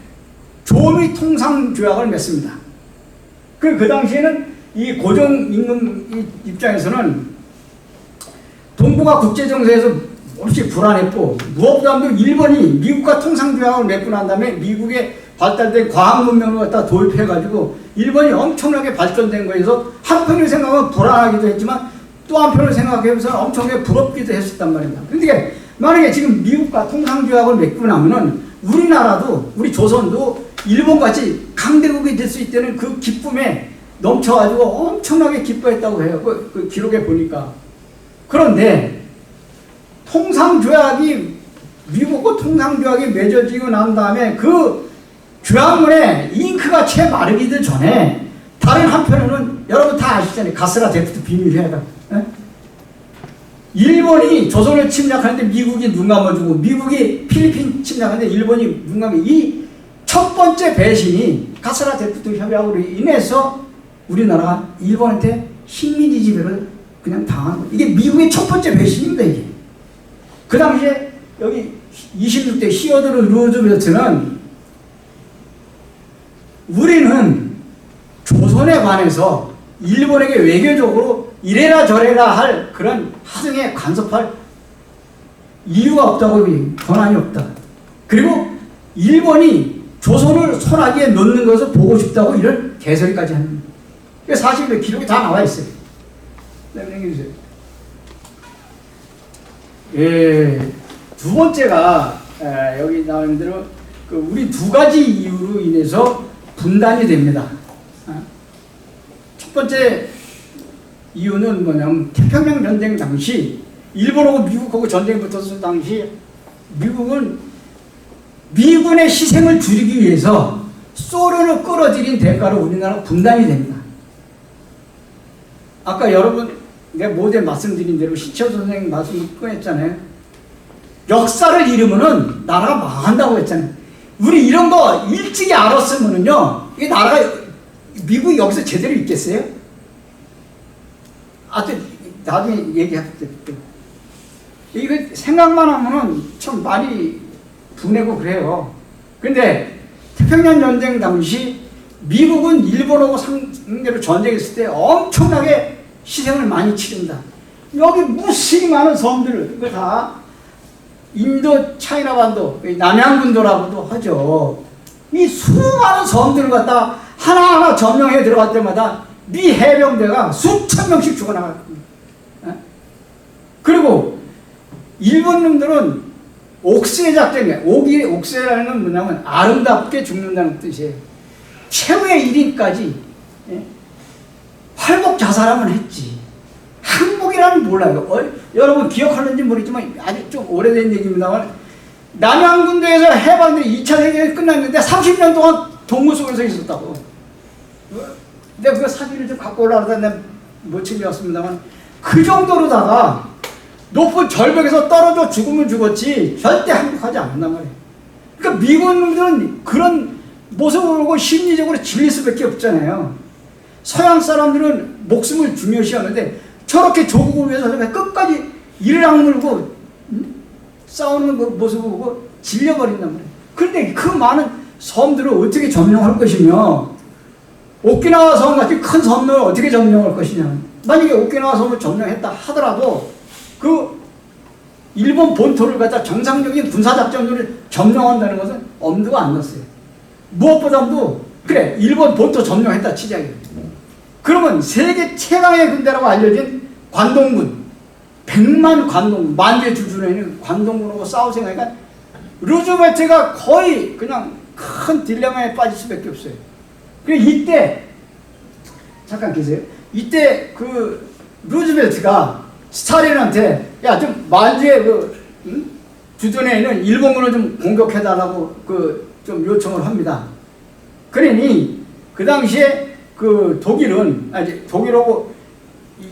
조미 통상조약을 맺습니다. 그 당시에는 이 고종임금 입장에서는 동북아 국제정세에서 몹시 불안했고, 무엇보다도 일본이 미국과 통상조약을 맺고 난 다음에 미국의 발달된 과학문명을 갖다 도입해가지고 일본이 엄청나게 발전된 거에서 한편으로 생각하면 불안하기도 했지만 또 한편으로 생각해서 엄청나게 부럽기도 했었단 말입니다. 그런데 만약에 지금 미국과 통상조약을 맺고 나면은 우리나라도, 우리 조선도 일본같이 강대국이 될 수 있다는 그 기쁨에 넘쳐가지고 엄청나게 기뻐했다고 해요. 그 기록에 보니까. 그런데 통상조약이, 미국과 통상조약이 맺어지고 난 다음에 그 조약문에 잉크가 채 마르기도 전에 다른 한편으로는 여러분 다 아시잖아요. 가스라 데프트 비밀회담. 일본이 조선을 침략하는데 미국이 눈 감아주고, 미국이 필리핀 침략하는데 일본이 눈 감아주고, 이 첫 번째 배신이 가스라 데프트 협약으로 인해서 우리나라가 일본한테 식민지 지배를 그냥 당한 거예요. 이게 미국의 첫 번째 배신입니다, 이게. 그 당시에 여기 26대 히어드로 루즈벨트는 우리는 조선에 관해서 일본에게 외교적으로 이래라 저래라 할 그런 하등에 간섭할 이유가 없다고, 권한이 없다. 그리고 일본이 조선을 손아귀에 넣는 것을 보고 싶다고 이런 개소리까지 하는 거예요. 사실 기록이 다 나와 있어요. 두 번째가 여기 나오는 대로 우리 두 가지 이유로 인해서 분단이 됩니다. 첫 번째 이유는 뭐냐면 태평양 전쟁 당시 일본하고 미국하고 전쟁이 붙었을 당시 미국은 미군의 희생을 줄이기 위해서 소련을 끌어들인 대가로 우리나라가 분단이 됩니다. 아까 여러분 내가 모두에 말씀드린 대로 시철 선생님 말씀을 꺼냈잖아요. 역사를 잃으면은 나라가 망한다고 했잖아요. 우리 이런 거 일찍이 알았으면은요, 이 나라가, 미국이 여기서 제대로 있겠어요? 나중에 얘기할게요. 이거 생각만 하면은 참 많이 분해고 그래요. 근데 태평양 전쟁 당시 미국은 일본하고 상대로 전쟁했을 때 엄청나게 희생을 많이 치른다. 여기 무수히 많은 섬들을, 이거 다 인도 차이나 반도, 남양군도라고도 하죠. 이 수많은 섬들을 갖다 하나하나 점령해 들어갈 때마다 미 해병대가 수천 명씩 죽어나갔습니다. 그리고 일본 놈들은 옥세 작전이에요. 옥세라는 건 뭐냐면 아름답게 죽는다는 뜻이에요. 최후의 1인까지 활복 자살하면 했지. 항복이라는 몰라요. 여러분 기억하는지 모르지만 아직 좀 오래된 얘기입니다만, 남양군도에서 해방들이 2차 대전이 끝났는데 30년 동안 동무 속에서 있었다고. 내가 그 사진을 좀 갖고 올라가다 내가 못 챙겨왔습니다만, 그 정도로다가 높은 절벽에서 떨어져 죽으면 죽었지 절대 항복하지 않는단 말이에요. 그러니까 미군들은 그런 모습을 보고 심리적으로 질릴 수밖에 없잖아요. 서양 사람들은 목숨을 중요시하는데 저렇게 조국을 위해서 끝까지 이를 악물고 싸우는 그 모습을 보고 질려버린단 말이에요. 그런데 그 많은 섬들을 어떻게 점령할 것이며, 오키나와 섬 같이 큰 섬을 어떻게 점령할 것이냐. 만약에 오키나와 섬을 점령했다 하더라도 그 일본 본토를 갖다 정상적인 군사작전으로 점령한다는 것은 엄두가 안 났어요. 무엇보다도 그래 일본 본토 점령했다 치자기예요. 그러면 세계 최강의 군대라고 알려진 관동군 100만 관동군 만주에 주둔해 있는 관동군하고 싸울 생각이니까 루즈벨트가 거의 그냥 큰 딜레마에 빠질 수밖에 없어요. 그래 이때 잠깐 계세요. 이때 그 루즈벨트가 스탈린한테 야 좀 만주에 주둔해 있는 일본군을 좀 공격해달라고 좀 요청을 합니다. 그러니 그 당시에 그 독일하고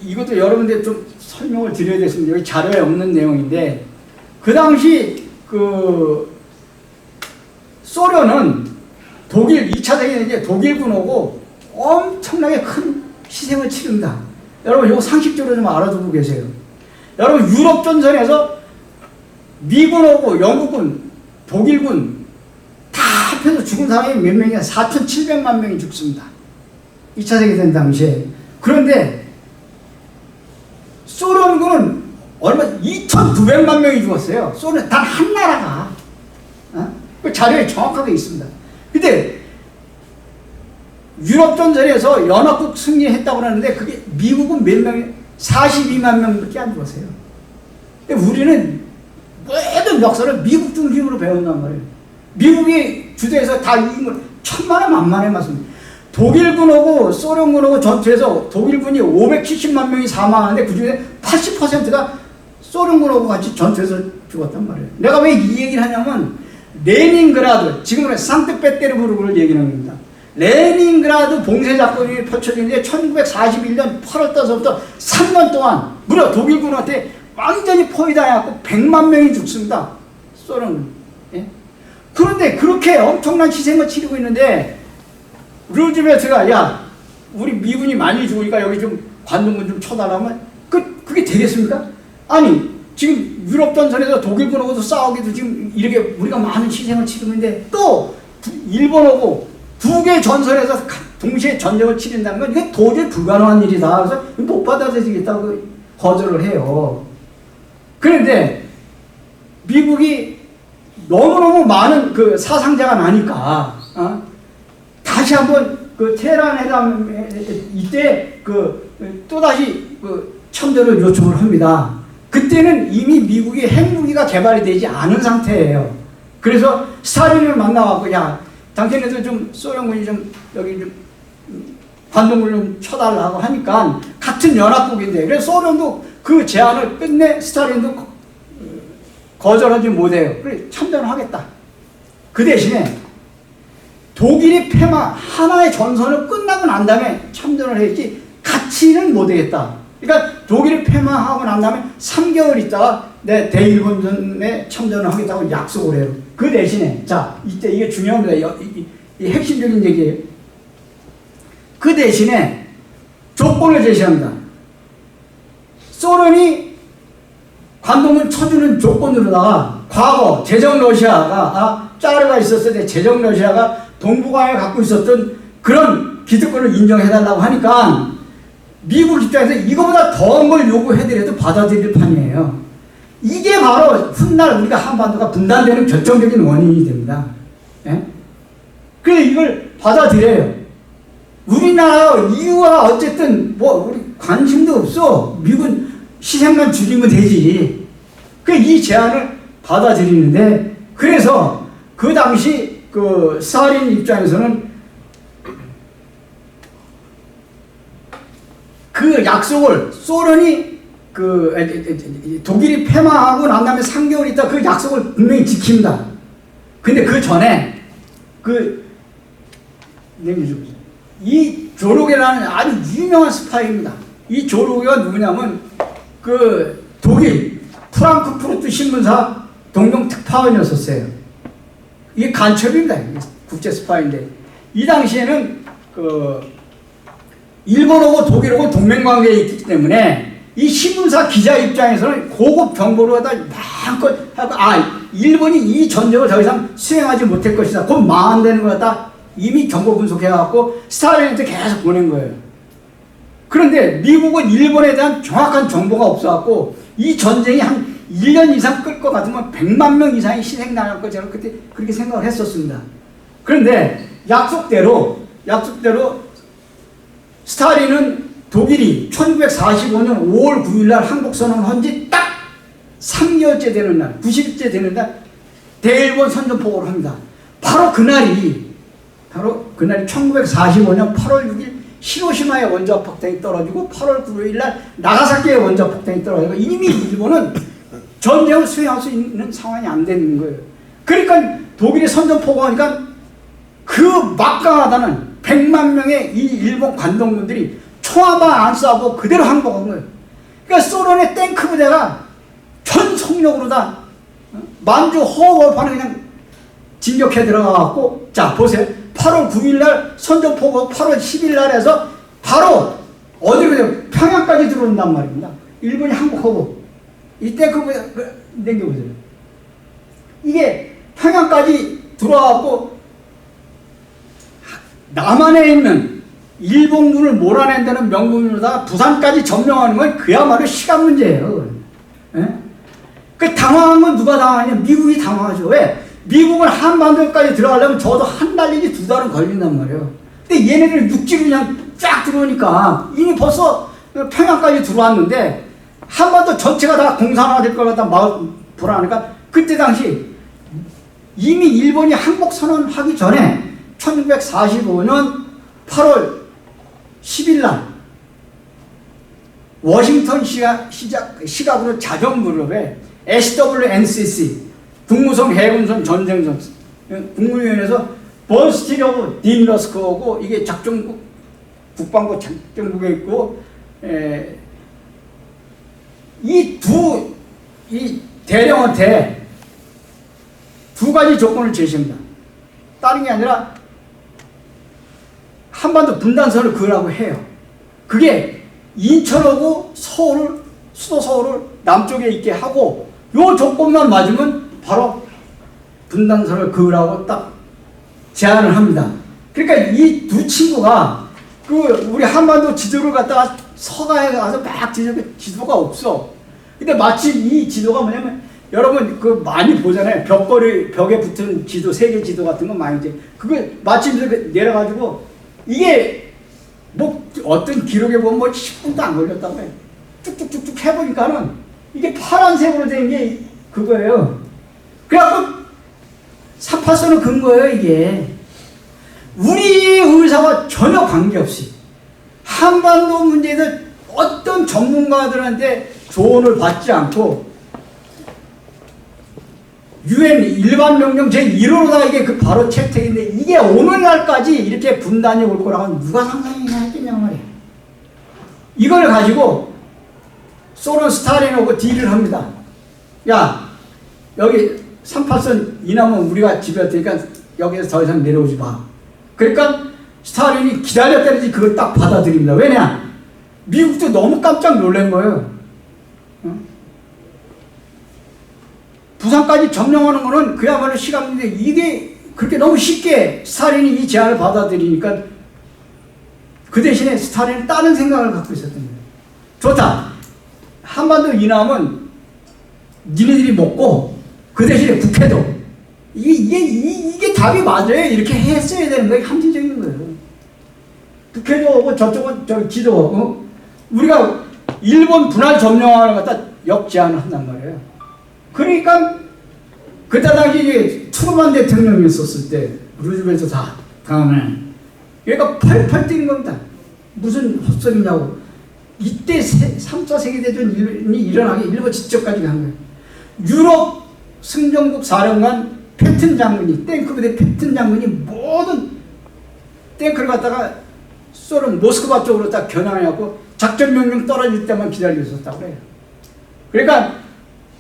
이것도 여러분들 좀 설명을 드려야 되겠습니다. 여기 자료에 없는 내용인데 그 당시 그 소련은 독일 2차 대전에 이제 독일군하고 엄청나게 큰 희생을 치른다. 여러분 이거 상식적으로 좀 알아두고 계세요. 여러분 유럽 전선에서 미군하고 영국군, 독일군 다 합해서 죽은 사람이 몇 명이야? 4,700만 명이 죽습니다. 2차 세계대전 당시에. 그런데 소련군은 얼마 2,900만 명이 죽었어요. 소련 단 한 나라가. 그 자료에 정확하게 있습니다. 근데 유럽 전선에서 연합국 승리했다고 하는데 그게 미국은 몇 명이 42만 명밖에 안 죽었어요. 근데 우리는 모든 역사를 미국 중심으로 배웠단 말이에요. 미국이 주도해서 다 이긴 걸 천만에 만만에 맞습니다. 독일군하고 소련군하고 전투해서 독일군이 570만 명이 사망하는데 그 중에 80%가 소련군하고 같이 전투해서 죽었단 말이에요. 내가 왜 이 얘기를 하냐면 레닌그라드, 지금은 상트페테르부르크를 얘기하는 겁니다. 레닌그라드 봉쇄 작전이 펼쳐지는데 1941년 8월 달서부터 3년 동안 무려 독일군한테 완전히 포위당해갖고 100만 명이 죽습니다. 소련군. 예? 그런데 그렇게 엄청난 희생을 치르고 있는데 루즈벨트가 야 우리 미군이 많이 죽으니까 여기 좀 관동군 좀 쳐달라면 그게 되겠습니까? 아니 지금 유럽 전선에서 독일군하고도 싸우기도 지금 이렇게 우리가 많은 희생을 치르는데 또 일본하고 두 개 전선에서 동시에 전쟁을 치른다는 건 이게 도저히 불가능한 일이다. 그래서 못 받아들이겠다고 거절을 해요. 그런데 미국이 너무너무 많은 그 사상자가 나니까 다시 한번 그 테헤란 회담 이때 또다시 참전을 요청을 합니다. 그때는 이미 미국이 핵무기가 개발이 되지 않은 상태예요. 그래서 스탈린을 만나갖고 야 당신네들 좀 소련군이 좀 여기 좀 관동군을 좀 쳐달라고 하니까 같은 연합국인데 그래서 소련도 그 제안을 끝내 스탈린도 거절하지 못해요. 그래 참전을 하겠다. 그 대신에 독일이 하나의 전선을 끝나고 난 다음에 참전을 했지 같이는 못하겠다. 그러니까 독일이 패망하고 난 다음에 3개월 있다가 내 대일본전에 참전을 하겠다고 약속을 해요. 그 대신에 자 이때 이게 중요합니다. 이 핵심적인 얘기예요. 그 대신에 조건을 제시합니다. 소련이 관동군 쳐주는 조건으로다가 과거 제정 러시아가 짜르가 있었을 때 제정 러시아가 동북아에 갖고 있었던 그런 기득권을 인정해달라고 하니까 미국 입장에서 이거보다 더한 걸 요구해드려도 받아들일 판이에요. 이게 바로 훗날 우리가 한반도가 분단되는 결정적인 원인이 됩니다. 예? 그래서 이걸 받아들여요. 우리나라 이유가 어쨌든 우리 관심도 없어. 미군 희생만 줄이면 되지. 이 제안을 받아들이는데 그래서 그 당시 그 스탈린 입장에서는 그 약속을 소련이 독일이 패망하고 난 다음에 3개월 있다 그 약속을 분명히 지킵니다. 근데 그 전에 이 조르게라는 아주 유명한 스파이입니다. 이 조르게가 누구냐면 독일 프랑크푸르트 신문사 동경 특파원이었었어요. 이게 간첩입니다. 국제 스파이인데 이 당시에는 일본하고 독일하고 동맹관계에 있기 때문에 이 신문사 기자 입장에서는 고급 정보를 갖다 마음껏 하고 일본이 이 전쟁을 더 이상 수행하지 못할 것이다. 곧 망한다는 걸 갖다 이미 정보 분석해갖고 스탈린한테 계속 보낸 거예요. 그런데 미국은 일본에 대한 정확한 정보가 없어갖고 이 전쟁이 한 1년 이상 끌 것 같으면 100만 명 이상이 희생당할 거 저는 그때 그렇게 생각을 했었습니다. 그런데 약속대로 스탈린은 독일이 1945년 5월 9일 날 한국선언을 한 지 딱 3개월째 되는 날, 90일째 되는 날 대일본 선전포고를 합니다. 바로 그날이 1945년 8월 6일 히로시마의 원자폭탄이 떨어지고 8월 9일 날 나가사키의 원자폭탄이 떨어지고 이미 일본은 전쟁을 수행할 수 있는 상황이 안 되는 거예요. 그러니까 독일이 선전포고하니까 그 막강하다는 100만 명의 이 일본 관동군들이 총알만 안 쏴고 그대로 항복한 거예요. 그러니까 소련의 탱크 부대가 전 속력으로 다 만주 허허판에 그냥 진격해 들어가갖고, 자 보세요. 8월 9일 날 선전포고 8월 10일 날에서 바로 어디로 가요? 평양까지 들어온단 말입니다. 일본이 항복하고 이때 그 넘겨보세요. 이게 평양까지 들어와갖고 남한에 있는 일본군을 몰아낸다는 명분으로다가 부산까지 점령하는 건 그야말로 시간 문제예요. 예? 그 당황한 건 누가 당황하냐? 미국이 당황하죠. 왜? 미국은 한반도까지 들어가려면 적어도 한 달 내지 두 달은 걸린단 말이에요. 근데 얘네들 육지로 그냥 쫙 들어오니까 이미 벌써 평양까지 들어왔는데 한반도 전체가 다 공산화될 것 같다 불안하니까 그때 당시 이미 일본이 항복 선언하기 전에 1945년 8월 10일 날 워싱턴 시각으로 자정무렵에 SWNCC 국무성 해군선 전쟁선 국무위원회에서 번스틸 오브 딘러스크하고 이게 작전국 국방부 작전국에 있고 이 대령한테 두 가지 조건을 제시합니다. 다른 게 아니라 한반도 분단선을 그으라고 해요. 그게 인천하고 수도 서울을 남쪽에 있게 하고 요 조건만 맞으면 바로 분단선을 그으라고 딱 제안을 합니다. 그러니까 이 두 친구가 우리 한반도 지도를 갖다가 서가에 가서 막 지도가 없어. 근데 마치 이 지도가 뭐냐면 여러분 많이 보잖아요. 벽에 붙은 지도, 세계 지도 같은 거 많이 이제 그걸 마치 내려가지고 이게 뭐 어떤 기록에 보면 뭐 10분도 안 걸렸다고 해. 쭉쭉쭉쭉 해보니까는 이게 파란색으로 된 게 그거예요. 그래갖고 38선을 긋은 거예요, 이게. 우리 의사와 전혀 관계없이 한반도 문제에서 어떤 전문가들한테 조언을 받지 않고 UN 일반 명령 제1호로다가 이게 바로 채택인데 이게 오늘날까지 이렇게 분단이 올 거라고 누가 상상이나 했겠냐 말이야. 이걸 가지고 소련 스탈린하고 딜을 합니다. 야, 여기 38선 이남은 우리가 지배할 테니까 여기서 더 이상 내려오지 마. 그러니까 스탈린이 기다렸다든지 그걸 딱 받아들입니다. 왜냐? 미국도 너무 깜짝 놀란 거예요. 부산까지 점령하는 거는 그야말로 시간인데 이게 그렇게 너무 쉽게 스탈린이 이 제안을 받아들이니까 그 대신에 스탈린은 다른 생각을 갖고 있었던 거예요. 좋다. 한반도 이남은 니네들이 먹고 그 대신에 북해도 이게 답이 맞아요. 이렇게 했어야 되는 거예요. 함정적인 거예요. 북해도 오고 저쪽은 지도 우리가 일본 분할 점령하는 걸 갖다 역제안을 한단 말이에요. 그러니까 그때 당시 트루만 대통령이 있었을 때 루즈벨트 다음에 그러니까 펄펄 뛰는 겁니다. 무슨 헛소리냐고. 이때 3차 세계대전이 일어나기 일본 직전까지 간 거예요. 유럽 승전국 사령관 패튼 장군이 탱크부대 패튼 장군이 모든 탱크를 갖다가 소련 모스크바 쪽으로 딱 겨냥해갖고 작전 명령 떨어질 때만 기다리고 있었다고 그래요. 그러니까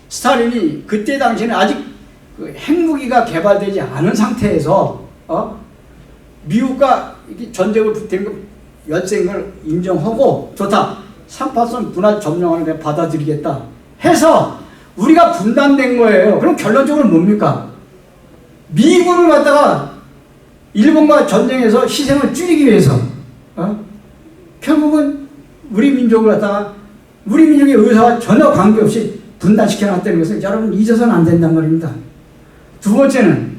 스탈린이 그때 당시에는 아직 그 핵무기가 개발되지 않은 상태에서 미국과 전쟁을 붙은 열세인 걸 인정하고 좋다. 38선 분할 점령을 내가 받아들이겠다 해서 우리가 분단된 거예요. 그럼 결론적으로 뭡니까? 미군을 갖다가 일본과 전쟁에서 희생을 줄이기 위해서 결국은 우리 민족을 갖다가 우리 민족의 의사와 전혀 관계없이 분단시켜놨다는 것을 여러분 잊어서는 안 된단 말입니다. 두 번째는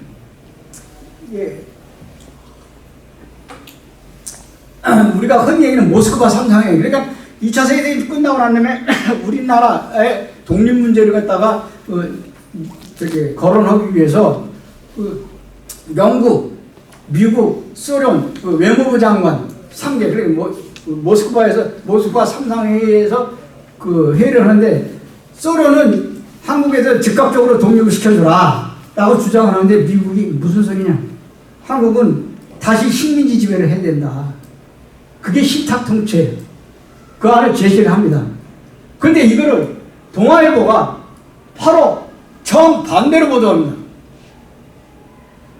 우리가 흔히 얘기하는 모스크바 삼상회의, 그러니까 2차 세계대전이 끝나고 난 다음에 우리나라의 독립 문제를 갖다가 거론하기 위해서 영국, 미국, 소련 외무부 장관 3개, 그리고 모스크바 삼상회의에서 회의를 하는데, 소련은 한국에서 즉각적으로 독립을 시켜주라 라고 주장을 하는데, 미국이 무슨 소리냐, 한국은 다시 식민지 지배를 해야 된다, 그게 신탁통치예요. 그 안에 제시를 합니다. 근데 이거를 동아일보가 바로 정반대로 보도합니다.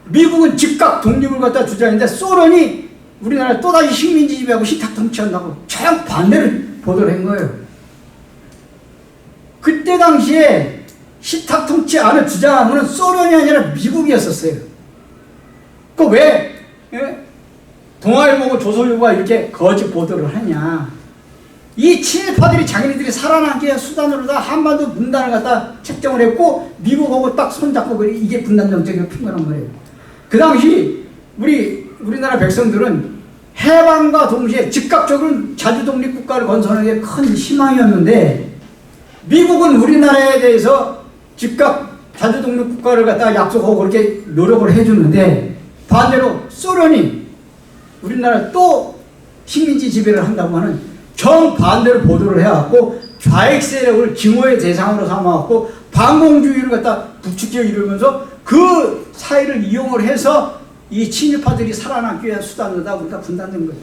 미국은 즉각 독립을 갖다 주장했는데 소련이 우리나라 또다시 식민지 지배하고 신탁통치한다고 정반대로 보도를 한 거예요. 그때 당시에 신탁통치 안을 주장한 것은 소련이 아니라 미국이었었어요. 그 왜 동아일보고 조선일보가 이렇게 거짓 보도를 하냐. 이 친일파들이 자기네들이 살아남기 위한 수단으로 다 한반도 분단을 갖다 책정을 했고, 미국하고 딱 손잡고 이게 분단 정책을 핀 거란 말이에요. 그 당시 우리나라 백성들은 해방과 동시에 즉각적으로 자주독립국가를 건설하는 게 큰 희망이었는데, 미국은 우리나라에 대해서 즉각 자주독립국가를 갖다가 약속하고 그렇게 노력을 해주는데, 반대로 소련이 우리나라 또 식민지 지배를 한다고 하는 정반대로 보도를 해왔고, 좌익 세력을 증오의 대상으로 삼아왔고, 반공주의를 갖다 부추겨 이루면서 그 사이를 이용을 해서 이 친일파들이 살아남기 위한 수단으로 다 우리가 분단된 거예요.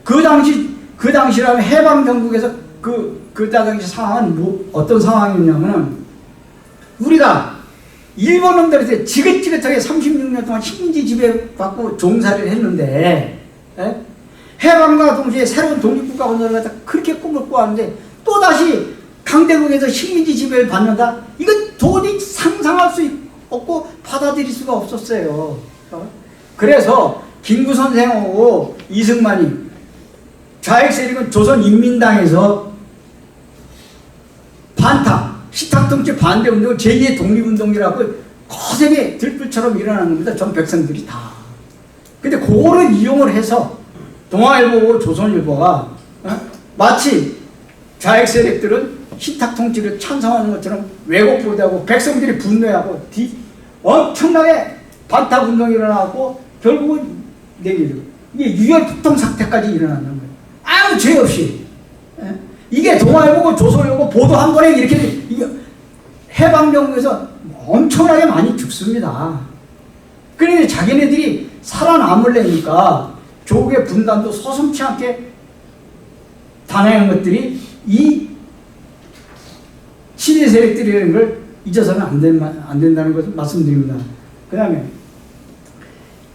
그 당시라면 해방정국에서 그 당시 상황은 어떤 상황이었냐면은, 우리가 일본 놈들한테 지긋지긋하게 36년 동안 식민지 지배받고 종살이를 했는데, 해방과 동시에 새로운 독립국가 건설을 갖다 그렇게 꿈을 꾸었는데 또다시 강대국에서 식민지 지배를 받는다? 이건 도저히 상상할 수 없고 받아들일 수가 없었어요. 그래서 김구 선생하고 이승만이 좌익 세력은 조선인민당에서 반탁, 식탁통치 반대운동, 제2의 독립운동이라고 거세게 들불처럼 일어나는 겁니다. 전 백성들이 다. 근데 그거를 이용을 해서 동아일보고 조선일보가 마치 좌익 세력들은 식탁통치를 찬성하는 것처럼 왜곡 보도하고 백성들이 분노하고 엄청나게 반탁운동이 일어나고 결국은 이게 유혈폭동 사태까지 일어난다는 거예요. 아무 죄 없이. 이게 동아일보고 조선일보고 보도 한 번에 이렇게 해방정부에서 엄청나게 많이 죽습니다. 그러니 자기네들이 살아남으려니까 조국의 분단도 서슴지 않게 단행한 것들이 이 친일 세력들이라는 걸 잊어서는 안 된다는 것을 말씀드립니다. 그 다음에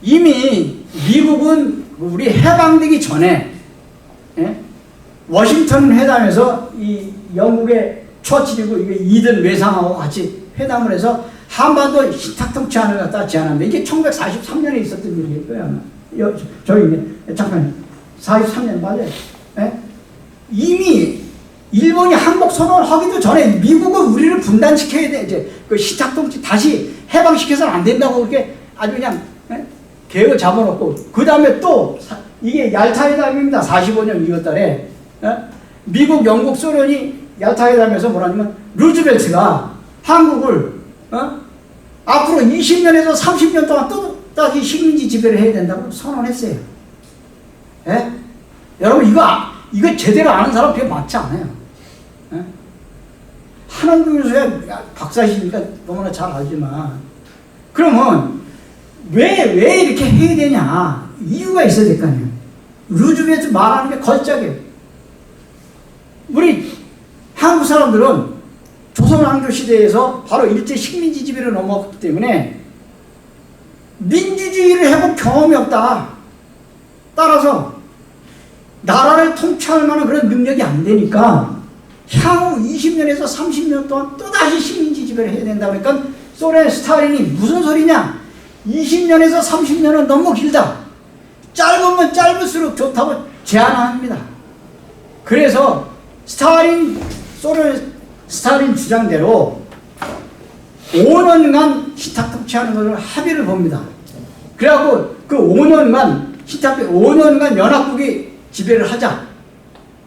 이미 미국은 우리 해방되기 전에 워싱턴 회담에서 이 영국의 처칠이고 이든 외상하고 같이 회담을 해서 한반도 식탁통치안을 갖다 제안합니다. 이게 1943년에 있었던 일일 거예요. 잠깐 43년 맞아요. 이미 일본이 한국 선언을 하기도 전에 미국은 우리를 분단시켜야 돼. 이제 그 식탁통치 다시 해방시켜서는 안 된다고 그렇게 아주 그냥 계획을 잡아놓고, 그 다음에 또 이게 얄타회담입니다. 45년 2월 달에 미국, 영국, 소련이 얄타회담에서 뭐라냐면 루즈벨트가 한국을 앞으로 20년에서 30년 동안 또다시 식민지 지배를 해야 된다고 선언했어요. 여러분 이거 제대로 아는 사람 되게 많지 않아요. 한원구 교수야 박사시니까 너무나 잘 알지만, 그러면 왜 이렇게 해야 되냐, 이유가 있어야 될 거 아니에요. 루즈벨트 말하는 게 걸작이에요. 우리 한국 사람들은 조선왕조 시대에서 바로 일제 식민지 지배로 넘어갔기 때문에 민주주의를 해본 경험이 없다. 따라서 나라를 통치할 만한 그런 능력이 안 되니까 향후 20년에서 30년 동안 또다시 식민지 지배를 해야 된다. 그러니까 소련 스탈린이 무슨 소리냐, 20년에서 30년은 너무 길다. 짧으면 짧을수록 좋다고 제안합니다. 그래서 스탈린 주장대로 5년간 신탁 통치하는 것을 합의를 봅니다. 그래갖고 그 5년간 연합국이 지배를 하자.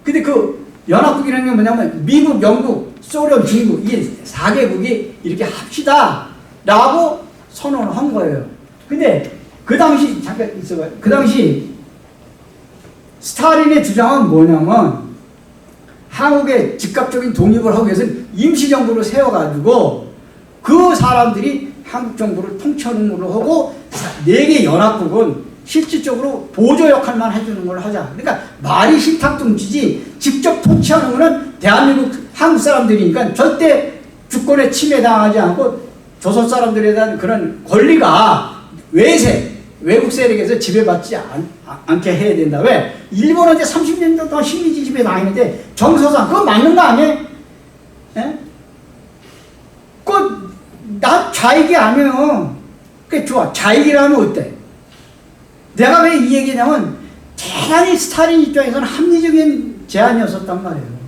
근데 그 연합국이라는 게 뭐냐면 미국, 영국, 소련, 중국 이 4개국이 이렇게 합시다 라고 선언을 한 거예요. 근데 그 당시 잠깐 있어봐요. 그 당시 스탈린의 주장은 뭐냐면 한국의 즉각적인 독립을 하기 위해서는 임시정부를 세워가지고 그 사람들이 한국 정부를 통치하는 걸로 하고 4개 연합국은 실질적으로 보조 역할만 해주는 걸 하자. 그러니까 말이 신탁통치지 직접 통치하는 거는 대한민국 한국 사람들이니까 절대 주권에 침해당하지 않고 조선 사람들에 대한 그런 권리가 외국 세력에서 지배받지 않게 해야 된다. 왜? 일본은 이제 30년 동안 식민지 지배 당했는데 정서상 그거 맞는 거 아니에요? 예? 나 좌익이 아니에요. 그게 좋아. 좌익이라면 어때? 내가 왜 이 얘기냐면 대단히 스탈린 입장에서는 합리적인 제안이었었단 말이에요.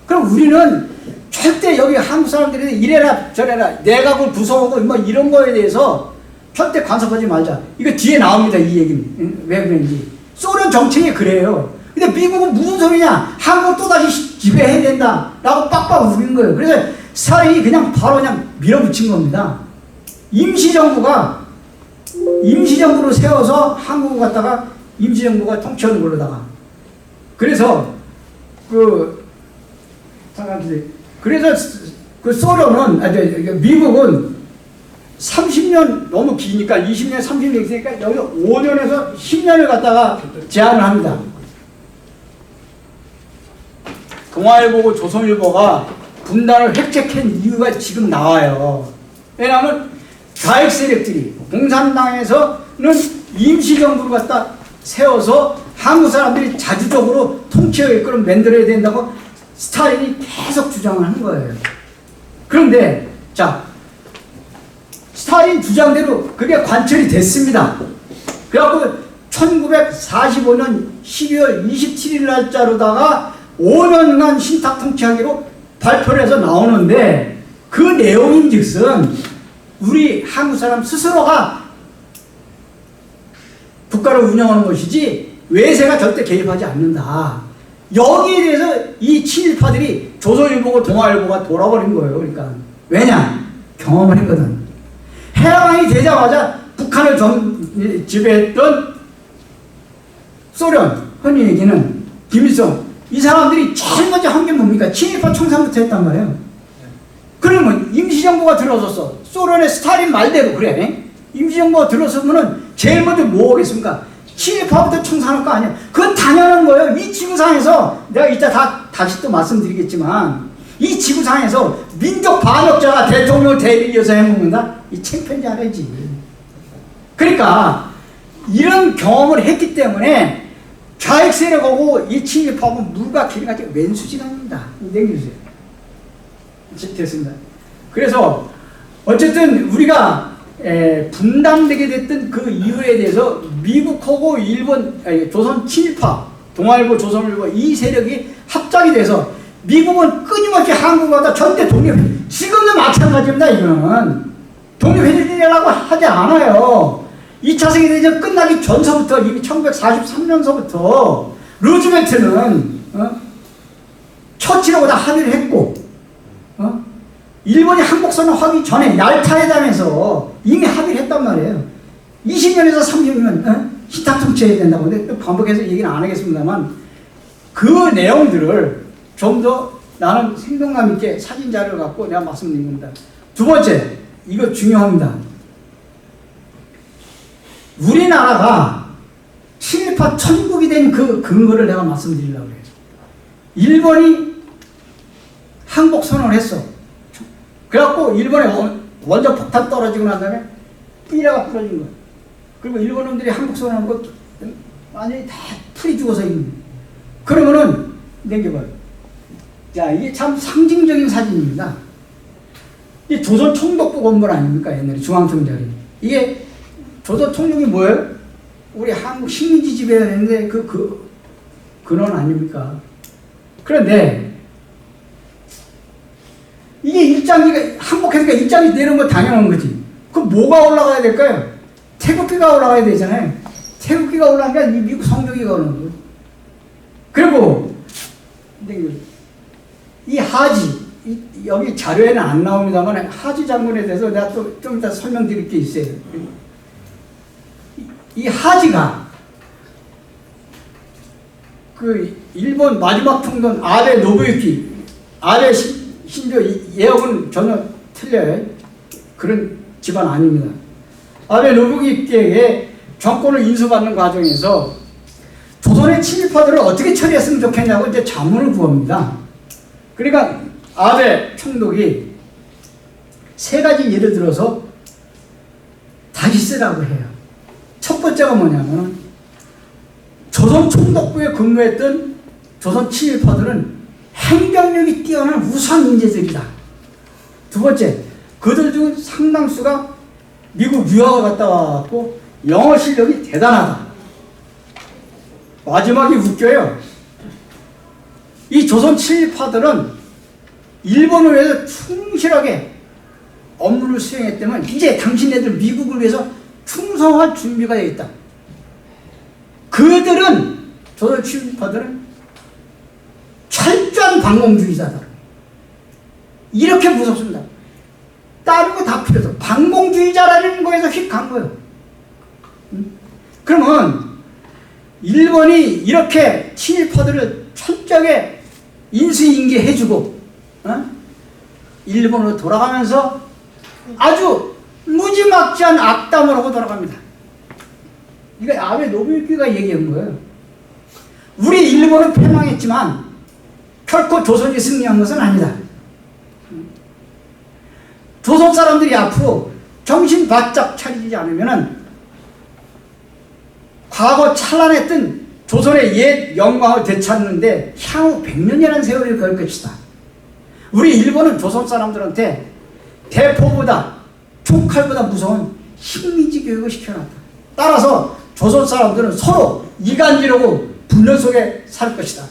그럼 우리는 절대 여기 한국 사람들이 이래라 저래라 내각을 구성하고 뭐 이런 거에 대해서 절대 간섭하지 말자. 이거 뒤에 나옵니다. 이 얘기는. 왜 그런지. 소련 정책이 그래요. 근데 미국은 무슨 소리냐. 한국 또다시 지배해야 된다 라고 빡빡 우긴 거예요. 그래서 스탈린이 바로 그냥 밀어붙인 겁니다. 임시정부로 세워서 한국을 갖다가 임시정부가 통치하는 걸로다가. 그래서 미국은 30년 너무 기니까 20년, 30년 있으니까 여기서 5년에서 10년을 갖다가 제한을 합니다. 동아일보고 조선일보가 분단을 획책한 이유가 지금 나와요. 왜냐하면 좌익 세력들이 공산당에서는 임시정부를 갖다 세워서 한국 사람들이 자주적으로 통치하게끔 만들어야 된다고 스탈린이 계속 주장을 한 거예요. 그런데 스탈린 주장대로 그게 관철이 됐습니다. 그래갖고 1945년 12월 27일 날짜로다가 5년간 신탁 통치하기로 발표를 해서 나오는데 그 내용인즉슨 우리 한국 사람 스스로가 국가를 운영하는 것이지 외세가 절대 개입하지 않는다. 여기에 대해서 이 친일파들이 조선일보고 동아일보가 돌아버린 거예요. 그러니까 왜냐? 경험을 했거든. 해방이 되자마자 북한을 지배했던 소련, 흔히 얘기는 김일성, 이 사람들이 제일 먼저 한 게 뭡니까? 친일파 청산부터 했단 말이에요. 그러면 임시정부가 들어섰어. 소련의 스탈린 말대로 그래. 임시정부가 들어서면은 제일 먼저 뭐 하겠습니까? 친일파부터 청산할 거 아니야. 그건 당연한 거예요. 이 지구상에서 내가 이따 다시 또 말씀드리겠지만 이 지구상에서 민족 반역자가 대통령을 대리해서 해먹는다? 이 창피한지 알아야지. 그러니까 이런 경험을 했기 때문에 좌익 세력하고 이 친일파하고 물과 기름같이 왼수지간입니다. 냉겨주세요. 됐습니다. 그래서 어쨌든 우리가 분단되게 됐던 그 이유에 대해서 미국하고 일본, 조선 친일파, 동아일보, 조선일보 이 세력이 합작이 돼서 미국은 끊임없이 한국을 갖다 전대 지금도 마찬가지입니다. 이거는 독립해주려고 하지 않아요. 2차 세계대전 끝나기 전서부터 이미 1943년서부터 루즈벨트는 처치라고 다 합의를 했고 일본이 한국선언 하기 전에 얄타회담에서 이미 합의를 했단 말이에요. 20년에서 30년 신탁 통치해야 된다고. 근데 또 반복해서 얘기는 안 하겠습니다만 그 내용들을 좀 더 나는 생동감 있게 사진 자료를 갖고 내가 말씀드린 겁니다. 두 번째, 이거 중요합니다. 우리나라가 친일파 천국이 된 그 근거를 내가 말씀드리려고 해요. 일본이 항복 선언을 했어. 그래갖고 일본에 먼저 폭탄 떨어지고 난 다음에 삐라가 부러진 거야. 그리고 일본 놈들이 항복 선언한 거 완전히 다 풀이 죽어서 있는 거야. 그러면은 넘겨봐요. 자, 이게 참 상징적인 사진입니다. 이 조선 총독부 건물 아닙니까? 옛날에 중앙청 자리. 이게 조선 통용이 뭐예요? 우리 한국 식민지 지배였는데 근원 아닙니까? 그런데 이게 일장기가 항복했으니까 일장이 내려온 건 당연한 거지. 그럼 뭐가 올라가야 될까요? 태극기가 올라가야 되잖아요. 태극기가 올라가니까 이 미국 성조기가 오는 거예요. 그리고 이 하지, 여기 자료에는 안 나옵니다만 하지 장군에 대해서 내가 또 좀 이따 설명드릴 게 있어요. 이 하지가 그 일본 마지막 총독 아베 노부유키, 아베 신조 예역은 전혀 틀려요. 그런 집안 아닙니다. 아베 노부유키에게 정권을 인수받는 과정에서 조선의 친일파들을 어떻게 처리했으면 좋겠냐고 이제 자문을 구합니다. 그러니까 아베 총독이 세 가지 예를 들어서 다시 쓰라고 해요. 첫 번째가 뭐냐면 조선 총독부에 근무했던 조선 친일파들은 행정력이 뛰어난 우수한 인재들이다. 두 번째, 그들 중 상당수가 미국 유학을 갔다 와갖고 영어 실력이 대단하다. 마지막이 웃겨요. 이 조선 친일파들은 일본을 위해서 충실하게 업무를 수행했다면 이제 당신네들 미국을 위해서 충성할 준비가 되어 있다. 그들은, 조선 친일파들은 철저한 반공주의자다. 이렇게 무섭습니다. 다른 거 다 필요 없어. 반공주의자라는 거에서 휙 간 거예요. 그러면 일본이 이렇게 친일파들을 철저하게 인수인계해주고 일본으로 돌아가면서 아주 무지막지한 악담을 하고 돌아갑니다. 이거 아베 노부유키가 얘기한 거예요. 우리 일본은 패망했지만 결코 조선이 승리한 것은 아니다. 조선 사람들이 앞으로 정신 바짝 차리지 않으면은 과거 찬란했던 조선의 옛 영광을 되찾는데 향후 100년이라는 세월이 걸 것이다. 우리 일본은 조선 사람들한테 대포보다 총칼보다 무서운 식민지 교육을 시켜놨다. 따라서 조선 사람들은 서로 이간질하고 분열 속에 살 것이다.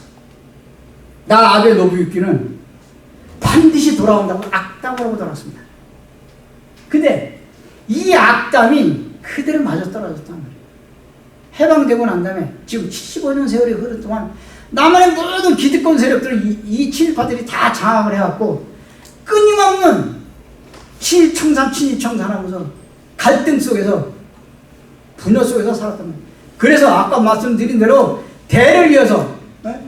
나 아베 노부유키는 반드시 돌아온다고 악담을 하고 돌아왔습니다. 근데 이 악담이 그대로 맞아떨어졌단 말이에요. 해방되고 난 다음에 지금 75년 세월이 흐른 동안 남한의 모든 기득권 세력들을 이 친일파들이 다 장악을 해갖고 끊임없는 친일청산 친일청산하면서 갈등 속에서 분열 속에서 살았단 말이에요. 그래서 아까 말씀드린 대로 대를 이어서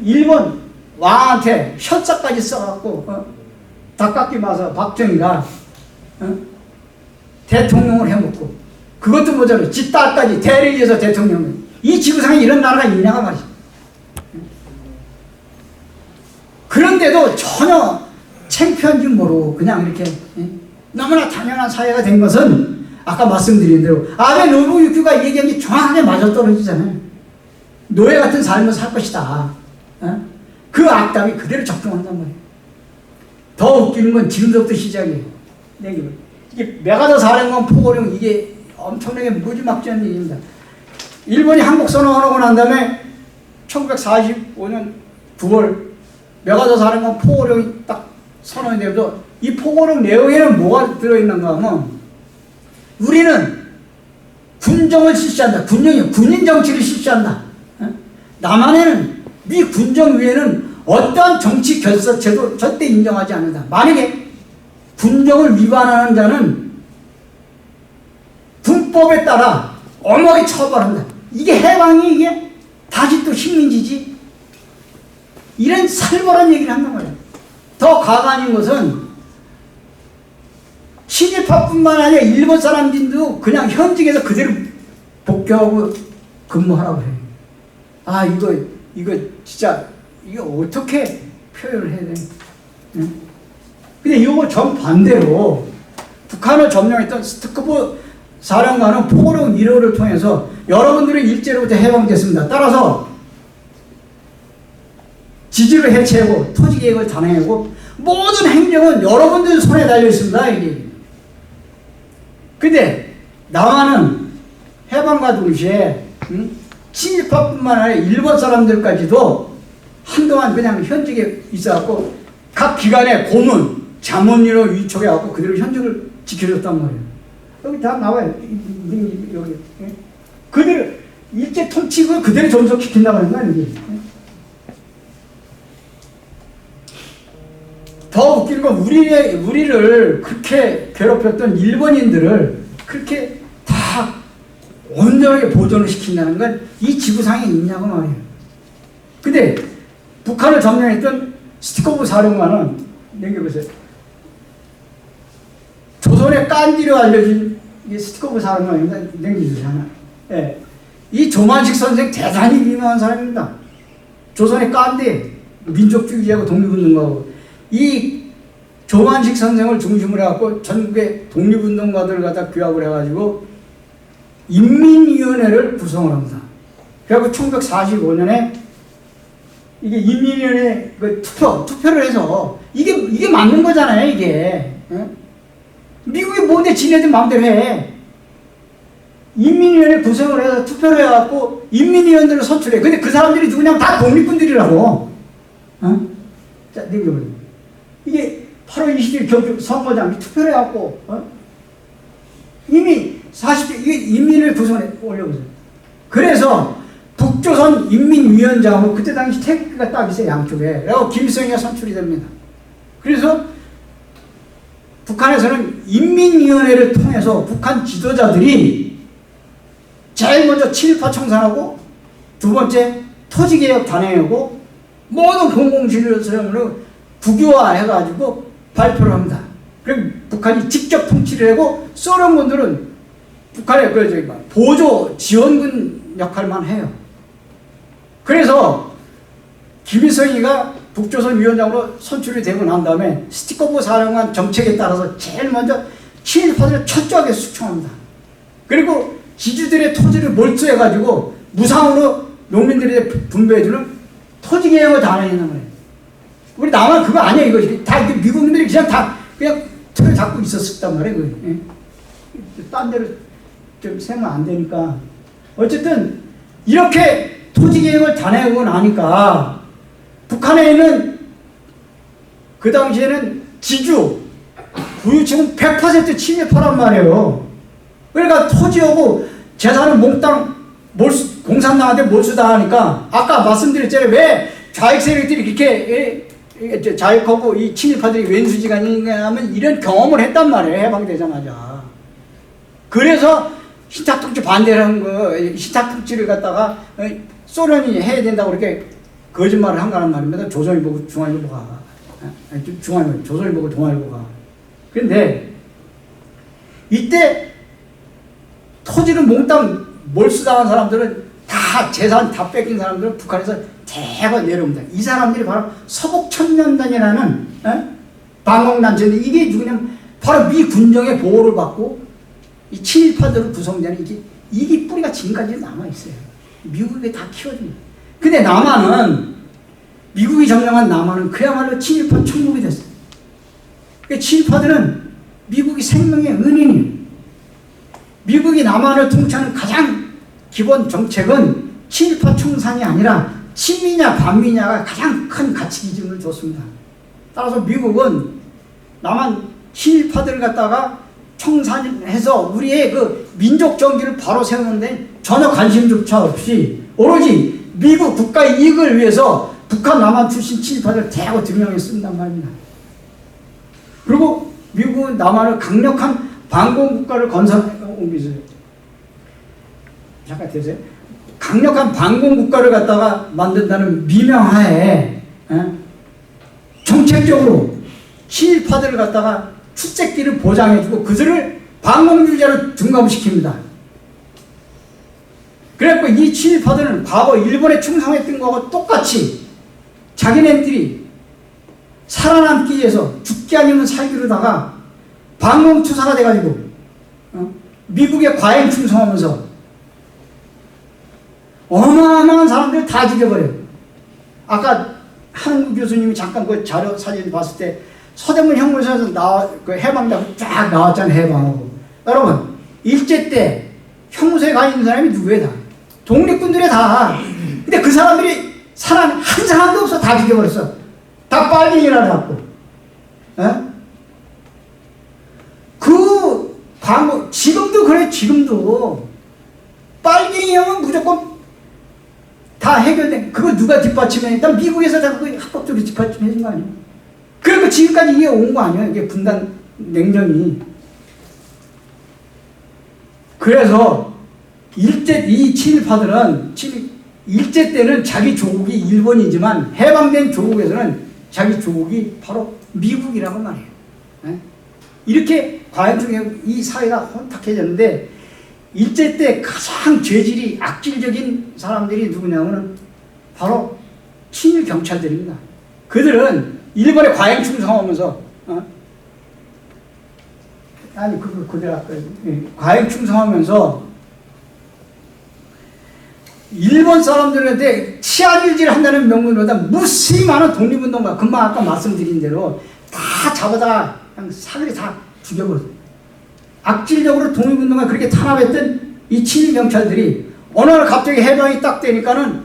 일본 왕한테 셔츠까지 써갖고 닭깎기 마서 박정희가 대통령을 해먹고 그것도 모자라 지 딸까지 대를 이어서 대통령을 이 지구상에 이런 나라가 있냐가 말이죠. 그런데도 전혀 창피한 줄 모르고 그냥 이렇게 너무나 당연한 사회가 된 것은 아까 말씀드린 대로 아베 노부유키가 얘기한 게 정확하게 맞아떨어지잖아요. 노예 같은 삶을 살 것이다. 그 악담이 그대로 적중한단 말이에요. 더 웃기는 건 지금부터 시작이에요. 이게 메가더 사령관 포고령 이게 엄청나게 무지막지한 얘기입니다. 일본이 한국 선언하고 난 다음에 1945년 9월 메가더 사령관 포고령이 딱 선언이 되면서 이 포고령 내용에는 뭐가 들어있는가 하면 우리는 군정을 실시한다. 군인 정치를 실시한다. 남한에는 미 군정 위에는 어떠한 정치 결사체도 절대 인정하지 않는다. 만약에 군정을 위반하는 자는 군법에 따라 엄하게 처벌한다. 이게 해방이 이게 다시 또 식민지지. 이런 살벌한 얘기를 한단 말이에요. 더 가관인 것은 친일파뿐만 아니라 일본 사람들도 그냥 현직에서 그대로 복귀하고 근무하라고 해요. 아 이거 진짜 이거 어떻게 표현을 해야 되나? 응? 근데 이거 정반대로 북한을 점령했던 스트크보 사령관은 포고령 1호를 통해서 여러분들의 일제로부터 해방됐습니다. 따라서 지지를 해체하고 토지개혁을 단행하고 모든 행정은 여러분들 손에 달려 있습니다. 이게. 근데 남한은 해방과 동시에 친일파뿐만 아니라 일본 사람들까지도 한동안 그냥 현직에 있어갖고 각 기관의 고문, 자문위로 위촉해갖고 그대로 현직을 지켜줬단 말이에요. 여기 다 나와요. 여기. 그대로 일제 통치를 그대로 존속시킨다고 하는 거야, 이게. 더 웃기는 건 우리를 그렇게 괴롭혔던 일본인들을 그렇게 다 온전하게 보존을 시킨다는 건 이 지구상에 있냐고 말이에요. 근데 북한을 점령했던 스티커브 사령관은 넘겨보세요. 조선의 깐디로 알려진 이 스티커브 사령관입니다. 넘겨주세요. 하나. 예. 이 조만식 선생 대단히 유명한 사람입니다. 조선의 깐디, 민족주의자고 독립운동가고 이 조만식 선생을 중심으로 해갖고 전국의 독립운동가들을 갖다 규합을 해가지고 인민위원회를 구성을 합니다. 그래갖고 1945년에 이게 인민위원회 그 투표를 해서 이게 맞는 거잖아요, 이게. 미국이 뭔데 지네들 마음대로 해. 인민위원회 구성을 해서 투표를 해갖고 인민위원들을 선출해. 근데 그 사람들이 누구냐면 다 독립군들이라고. 자, 넘겨버려. 이게 8월 20일 경주 선거장 투표를 해갖고, 이미 40대, 이게 인민을 구성해 올려보세요. 그래서 북조선 인민위원장으로 그때 당시 태극기가 딱 있어요, 양쪽에. 그리고 김일성이가 선출이 됩니다. 그래서 북한에서는 인민위원회를 통해서 북한 지도자들이 제일 먼저 친일파 청산하고 두 번째 토지개혁 단행하고 모든 공공진료서용으로 국유화해가지고 발표를 합니다. 그럼 북한이 직접 통치를 하고 소련군들은 북한의 보조 지원군 역할만 해요. 그래서 김일성이가 북조선 위원장으로 선출이 되고 난 다음에 스티커브 사령관 정책에 따라서 제일 먼저 친일파들을 철저하게 숙청합니다. 그리고 지주들의 토지를 몰수해가지고 무상으로 농민들에게 분배해주는 토지개혁을 단행했는 거예요. 우리 남한 그거 아니야, 이거. 다 미국인들이 그냥 틀을 잡고 있었단 말이에요. 딴 데로 좀 세면 안 되니까. 어쨌든 이렇게 토지개혁을 단행하고 나니까 북한에 있는 그 당시에는 지주, 부유층은 100% 친일파란 말이에요. 그러니까 토지하고 재산은 몽땅 공산당한테 몰수당하니까 아까 말씀드렸잖아요. 왜 좌익 세력들이 이렇게 좌익하고 이 친일파들이 왼수지간인가 하면 이런 경험을 했단 말이에요. 해방되자마자. 그래서 신탁통치 반대를 한 거, 신탁통치를 갖다가 소련이 해야 된다고 그렇게 거짓말을 한 거란 말입니다. 조선일보고 중앙일보가. 조선일보고 동아일보가. 그런데 이때 토지를 몽땅 몰수당한 사람들은 다 재산 다 뺏긴 사람들은 북한에서 대거 내려옵니다. 이 사람들이 바로 서북청년단이라는 반공단체인데 이게 누구냐면 바로 미 군정의 보호를 받고 이 친일파들로 구성되는 이게 뿌리가 지금까지 남아있어요. 미국이 다 키워줍니다. 근데 남한은 미국이 점령한 남한은 그야말로 친일파 천국이 됐어요. 그러니까 친일파들은 미국이 생명의 은인이에요. 미국이 남한을 통치하는 가장 기본 정책은 친일파 청산이 아니라 친미냐 반미냐가 가장 큰 가치 기준을 줬습니다. 따라서 미국은 남한 친일파들을 갖다가 청산해서 우리의 그 민족 정기를 바로 세우는데 전혀 관심조차 없이 오로지 미국 국가의 이익을 위해서 북한 남한 출신 친일파들을 대거 등용해 쓴단 말입니다. 그리고 미국은 남한을 강력한 반공국가를 옮기세요. 잠깐 되세요. 강력한 반공국가를 갖다가 만든다는 미명하에 정책적으로 친일파들을 갖다가 출세기를 보장해주고 그들을 반공주의자로 등감시킵니다. 그래갖고 이 친일파들은 과거 일본에 충성했던 거하고 똑같이 자기네들이 살아남기 위해서 죽기 아니면 살기로다가 반공투사가 돼가지고 미국에 과잉 충성하면서 어마어마한 사람들 다 죽여버려요. 아까 한국 교수님이 잠깐 그 자료 사진 봤을 때 서대문 형무소에서 그 해방자고 쫙 나왔잖아요. 해방하고. 여러분 일제 때 형무소에 가 있는 사람이 누구야? 다 독립군들이 다. 근데 그 사람들이 사람 한 사람도 없어. 다 죽여버렸어. 다 빨갱이라 갖고. 그 광고 지금도 그래. 지금도 빨갱이 형은 무조건 다 해결된. 그거 누가 뒷받침해? 일단 미국에서 다 그거 합법적으로 뒷받침해 준 거 아니야? 그리고 지금까지 이게 온 거 아니야? 이게 분단 냉전이. 그래서 일제 이 친일파들은 일제 때는 자기 조국이 일본이지만 해방된 조국에서는 자기 조국이 바로 미국이라고 말해요. 이렇게 과잉중에 이 사회가 혼탁해졌는데 일제 때 가장 죄질이 악질적인 사람들이 누구냐면 바로 친일 경찰들입니다. 그들은 일본에 과잉 충성하면서 아니 그대로 아까 과잉 충성하면서 일본 사람들한테 치안일지를 한다는 명분으로다 무수히 많은 독립운동가 금방 아까 말씀드린 대로 다 잡아다가 그냥 사들이 다 죽여버렸어요. 악질적으로 독립운동가 그렇게 탄압했던 이 친일 경찰들이 어느 날 갑자기 해방이 딱 되니까는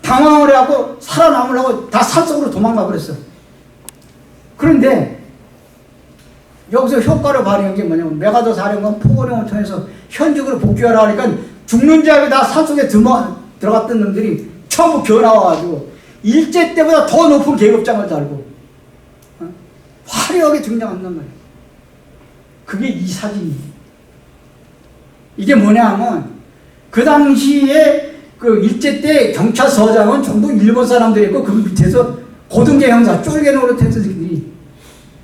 당황을 하고 살아남으려고 다 산속으로 도망가 버렸어. 그런데 여기서 효과를 발휘한 게 뭐냐면 메가더 사령관 포고령을 통해서 현직으로 복귀하라 하니까 죽는 줄 알고 다 산속에 들어갔던 놈들이 전부 겨나와가지고 일제 때보다 더 높은 계급장을 달고 화려하게 등장한단 말이에요. 그게 이 사진이에요. 이게 뭐냐 하면 그 당시에 그 일제 때 경찰서장은 전부 일본 사람들이었고 그 밑에서 고등계 형사 쫄개 노릇했던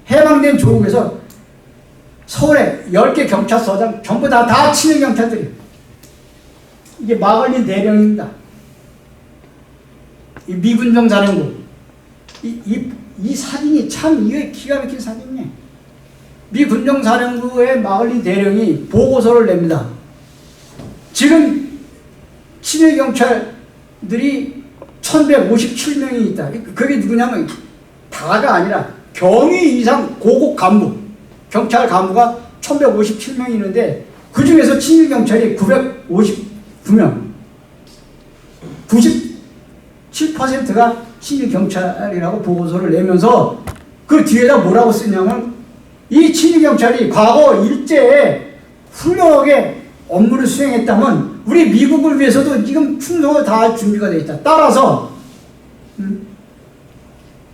해방된 조국에서 서울에 10개 경찰서장 전부 다 친일 경찰들이에요. 이게 마걸린 대령입니다. 이 미군정 사령부. 이 사진이 참 이게 기가 막힌 사진이에요. 미군정 사령부의 마걸린 대령이 보고서를 냅니다. 지금 친일 경찰들이 1157명이 있다. 그게 누구냐면 다가 아니라 경위 이상 고급 간부, 경찰 간부가 1157명이 있는데 그 중에서 친일 경찰이 959명, 97%가 친일 경찰이라고 보고서를 내면서 그 뒤에다 뭐라고 쓰냐면 이 친일 경찰이 과거 일제에 훌륭하게 업무를 수행했다면 우리 미국을 위해서도 지금 충성을 다할 준비가 되어 있다. 따라서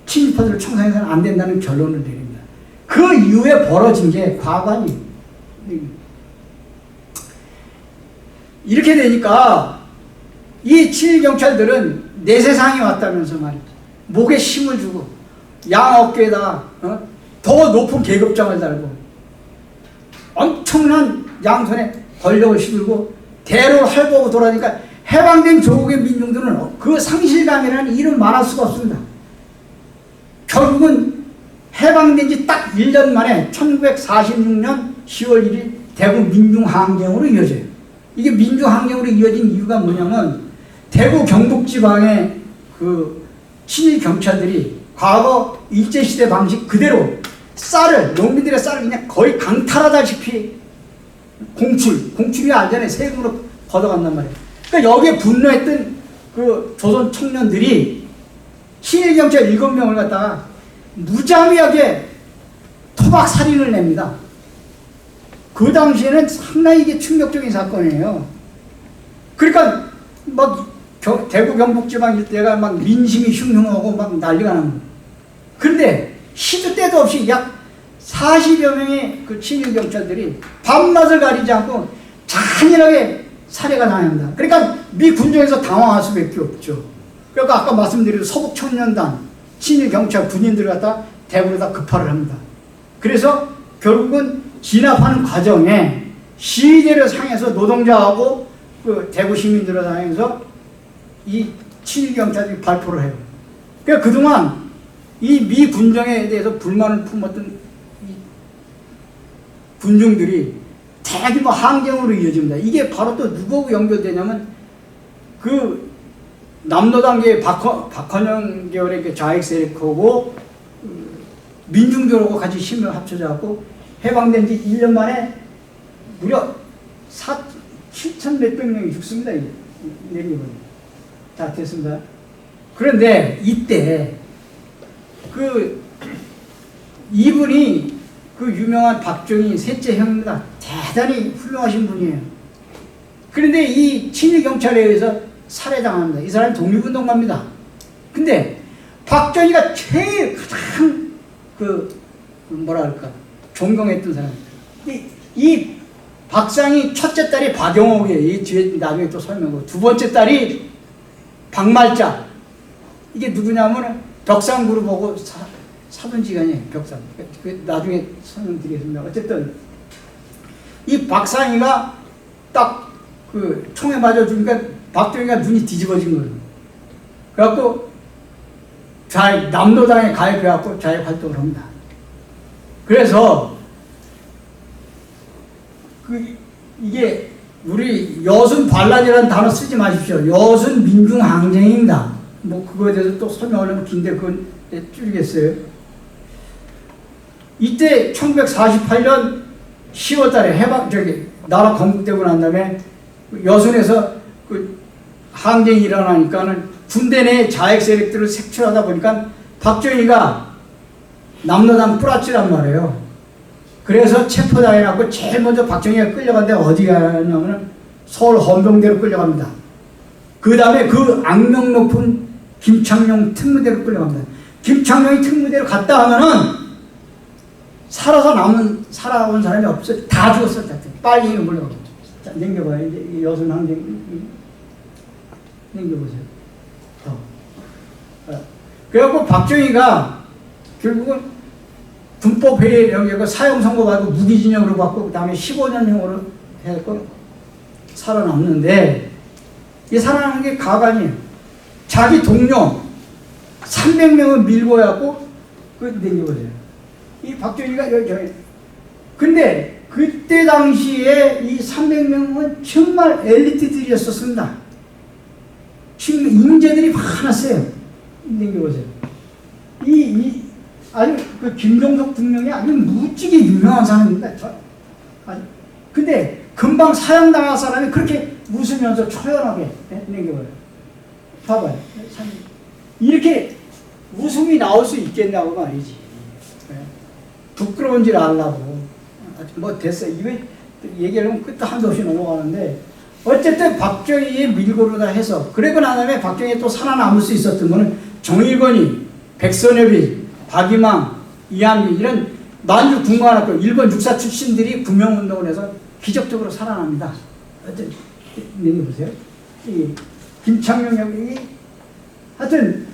친일파들을 청산해서는 안 된다는 결론을 내립니다. 그 이후에 벌어진 게 과관이 이렇게 되니까 이 친일 경찰들은 내 세상이 왔다면서 말이죠. 목에 힘을 주고 양 어깨에다 더 높은 계급장을 달고 엄청난 양손에 권력을 휘두르고 대로를 활보하고 돌아다니까 해방된 조국의 민중들은 그 상실감이라는 이름 말할 수가 없습니다. 결국은 해방된 지 딱 1년 만에 1946년 10월 1일 대구 민중항쟁으로 이어져요. 이게 민중항쟁으로 이어진 이유가 뭐냐면 대구 경북지방의 그 친일 경찰들이 과거 일제시대 방식 그대로 쌀을, 농민들의 쌀을 그냥 거의 강탈하다시피 공출이 알잖아요. 세금으로 걷어간단 말이에요. 그러니까 여기에 분노했던 그 조선 청년들이 친일 경찰 7명을 갖다가 무자비하게 토박 살인을 냅니다. 그 당시에는 상당히 이게 충격적인 사건이에요. 그러니까 막 대구 경북지방 일대가 막 민심이 흉흉하고 막 난리가 납니다. 그런데 시도 때도 없이 약 40여 명의 그 친일 경찰들이 밤낮을 가리지 않고 잔인하게 살해가 당합니다. 그러니까 미 군정에서 당황할 수밖에 없죠. 그러니까 아까 말씀드린 서북 청년단 친일 경찰 군인들을 갖다 대구로다 급파를 합니다. 그래서 결국은 진압하는 과정에 시위대를 상해서 노동자하고 그 대구 시민들을 상해서 이 친일 경찰들이 발포를 해요. 그러니까 그동안 이 미 군정에 대해서 불만을 품었던 이 군중들이 대규모 항쟁으로 이어집니다. 이게 바로 또 누구하고 연결되냐면 그 남노당계의 박헌영 계열의 좌익 세력하고 민중들하고 같이 힘을 합쳐져갖고 해방된 지 1년 만에 무려 7천 몇백 명이 죽습니다. 이 냉기군. 자, 됐습니다. 그런데 이때 이분이 유명한 박정희 셋째 형입니다. 대단히 훌륭하신 분이에요. 그런데 이 친일 경찰에 의해서 살해당합니다. 이 사람이 독립운동가입니다. 근데 박정희가 제일 가장 존경했던 사람입니다. 이 박상희 첫째 딸이 박영옥이에요. 이 뒤에 나중에 또 설명하고, 두 번째 딸이 박말자. 이게 누구냐면 벽상그룹하고 사돈지간이에요. 벽상. 나중에 설명드리겠습니다. 어쨌든 이 박상희가 딱 총에 맞아주니까 박정희가 눈이 뒤집어진 거예요. 그래갖고 남노당에 가입해갖고 자해 활동을 합니다. 그래서 이게 우리 여순 반란이라는 단어 쓰지 마십시오. 여순 민중항쟁입니다. 뭐 그거에 대해서 또 설명하려면 긴데 그건 줄이겠어요. 이때 1948년 10월달에 나라 건국되고 난 다음에 여순에서 항쟁이 일어나니까는 군대 내 자액 세력들을 색출하다 보니까 박정희가 남로당 뿌라치란 말이에요. 그래서 체포당해갖고 제일 먼저 박정희가 끌려간데 어디 가냐면 서울 헌병대로 끌려갑니다. 그 다음에 악명 높은 김창룡 특무대로 끌려갑니다. 김창룡이 특무대로 갔다 하면은 살아온 사람이 없어요. 다 죽었을 것 같아요. 빨리 물러가고. 자, 넘겨봐요. 이제 여순 항쟁 넘겨보세요. 그래갖고 박정희가 결국은 군법회의에 여기가 사형 선고받고 무기징역으로 받고 그 다음에 15년형으로 해서 살아남는데, 이 살아남는 게 가관이에요. 자기 동료 300명을 밀고 해갖고 넘겨보세요. 이 박정희가 여기 근데 그때 당시에 이 300명은 정말 엘리트들이었었습니다. 지금 인재들이 많았어요. 넘겨보세요. 아주 김종석 등령이 아주 무지개 유명한 사람입니다. 근데 금방 사형당한 사람이 그렇게 웃으면서 초연하게 넘겨봐요. 봐봐요. 이렇게 웃음이 나올 수 있겠냐고 말이지. 부끄러운 줄 알라고. 뭐 됐어. 이거 얘기하려면 끝도 한도 없이 넘어가는데, 어쨌든 박정희의 밀고루다 해서, 그리고 난 다음에 박정희가 또 살아남을 수 있었던 거는 정일권이, 백선엽이, 박이망, 이한비 이런 만주 군관학교 일본 육사 출신들이 구명운동을 해서 기적적으로 살아납니다. 어쨌든 보세요. 김창룡 여기 하여튼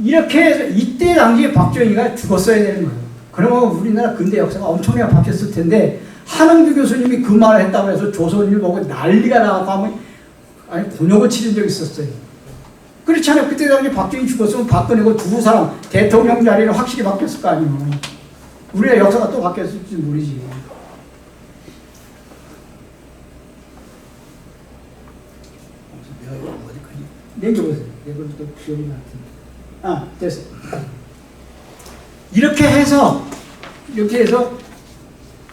이렇게 해서 이때 당시에 박정희가 죽었어야 되는 거예요. 그러면 우리나라 근대 역사가 엄청나게 바뀌었을 텐데, 한흥규 교수님이 그 말을 했다고 해서 조선일 보고 난리가 나고 하면 곤욕을 치른 적이 있었어요. 그렇지 않아요. 그때 당시 박정희 죽었으면 박근혜고 두 사람 대통령 자리는 확실히 바뀌었을 거 아니에요. 우리의 역사가 또 바뀌었을지 모르지. 넘겨보세요. 이건 또 기억이 나한테. 됐어. 이렇게 해서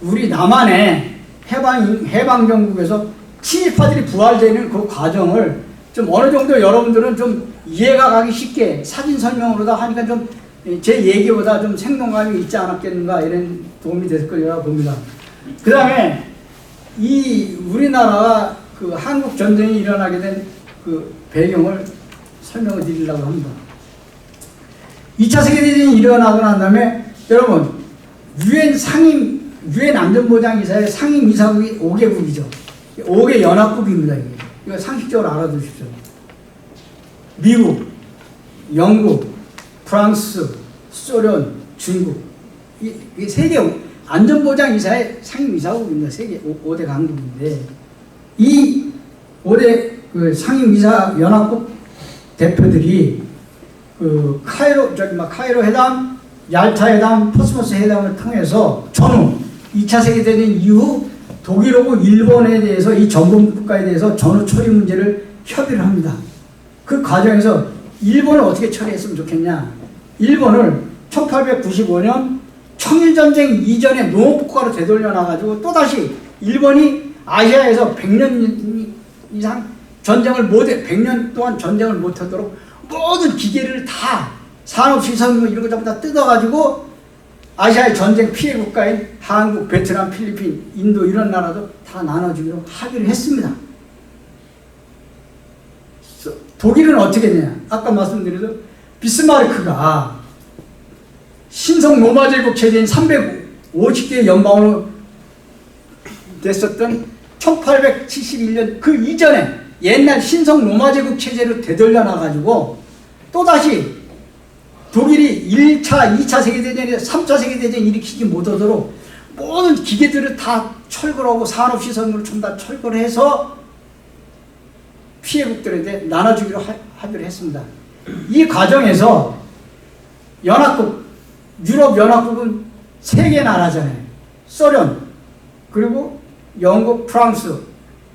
우리 남한의 해방정국에서 친일파들이 부활되는 그 과정을 좀 어느 정도 여러분들은 좀 이해가 가기 쉽게 사진 설명으로 다 하니까 좀 제 얘기보다 좀 생동감이 있지 않았겠는가, 이런 도움이 됐을 거라고 봅니다. 그 다음에 이 우리나라가 한국 전쟁이 일어나게 된 배경을 설명을 드리려고 합니다. 2차 세계대전이 일어나고 난 다음에 여러분 유엔 안전보장이사의 상임이사국이 5개국이죠. 5개 연합국입니다. 이거 상식적으로 알아두십시오. 미국, 영국, 프랑스, 소련, 중국, 이 세계 안전보장이사의 상임이사국입니다. 세계 5대 강국인데, 이 5대 상임이사 연합국 대표들이 카이로 회담, 얄타 회담, 포스모스 회담을 통해서 전후 2차 세계대전 이후 독일하고 일본에 대해서, 이 전범 국가에 대해서 전후 처리 문제를 협의를 합니다. 그 과정에서 일본을 어떻게 처리했으면 좋겠냐. 일본을 1895년 청일전쟁 이전에 농업국가로 되돌려 놔가지고 또다시 일본이 아시아에서 100년 이상 전쟁을 못해, 100년 동안 전쟁을 못하도록 모든 기계를 다 산업시설 이런 거 전부 다 뜯어가지고 아시아의 전쟁 피해 국가인 한국, 베트남, 필리핀, 인도 이런 나라도 다 나눠주기로 합의를 했습니다. 독일은 어떻게 했냐? 아까 말씀드려도 비스마르크가 신성 로마 제국 체제인 350개의 연방으로 됐었던 1871년 그 이전에 옛날 신성 로마 제국 체제로 되돌려 놔가지고 또다시 독일이 1차, 2차 세계대전에 3차 세계대전 일으키지 못하도록 모든 기계들을 다 철거를 하고 산업시설물을 전부 다 철거를 해서 피해국들한테 나눠주기로 합의를 했습니다. 이 과정에서 연합국, 유럽 연합국은 3개 나라잖아요. 소련, 그리고 영국, 프랑스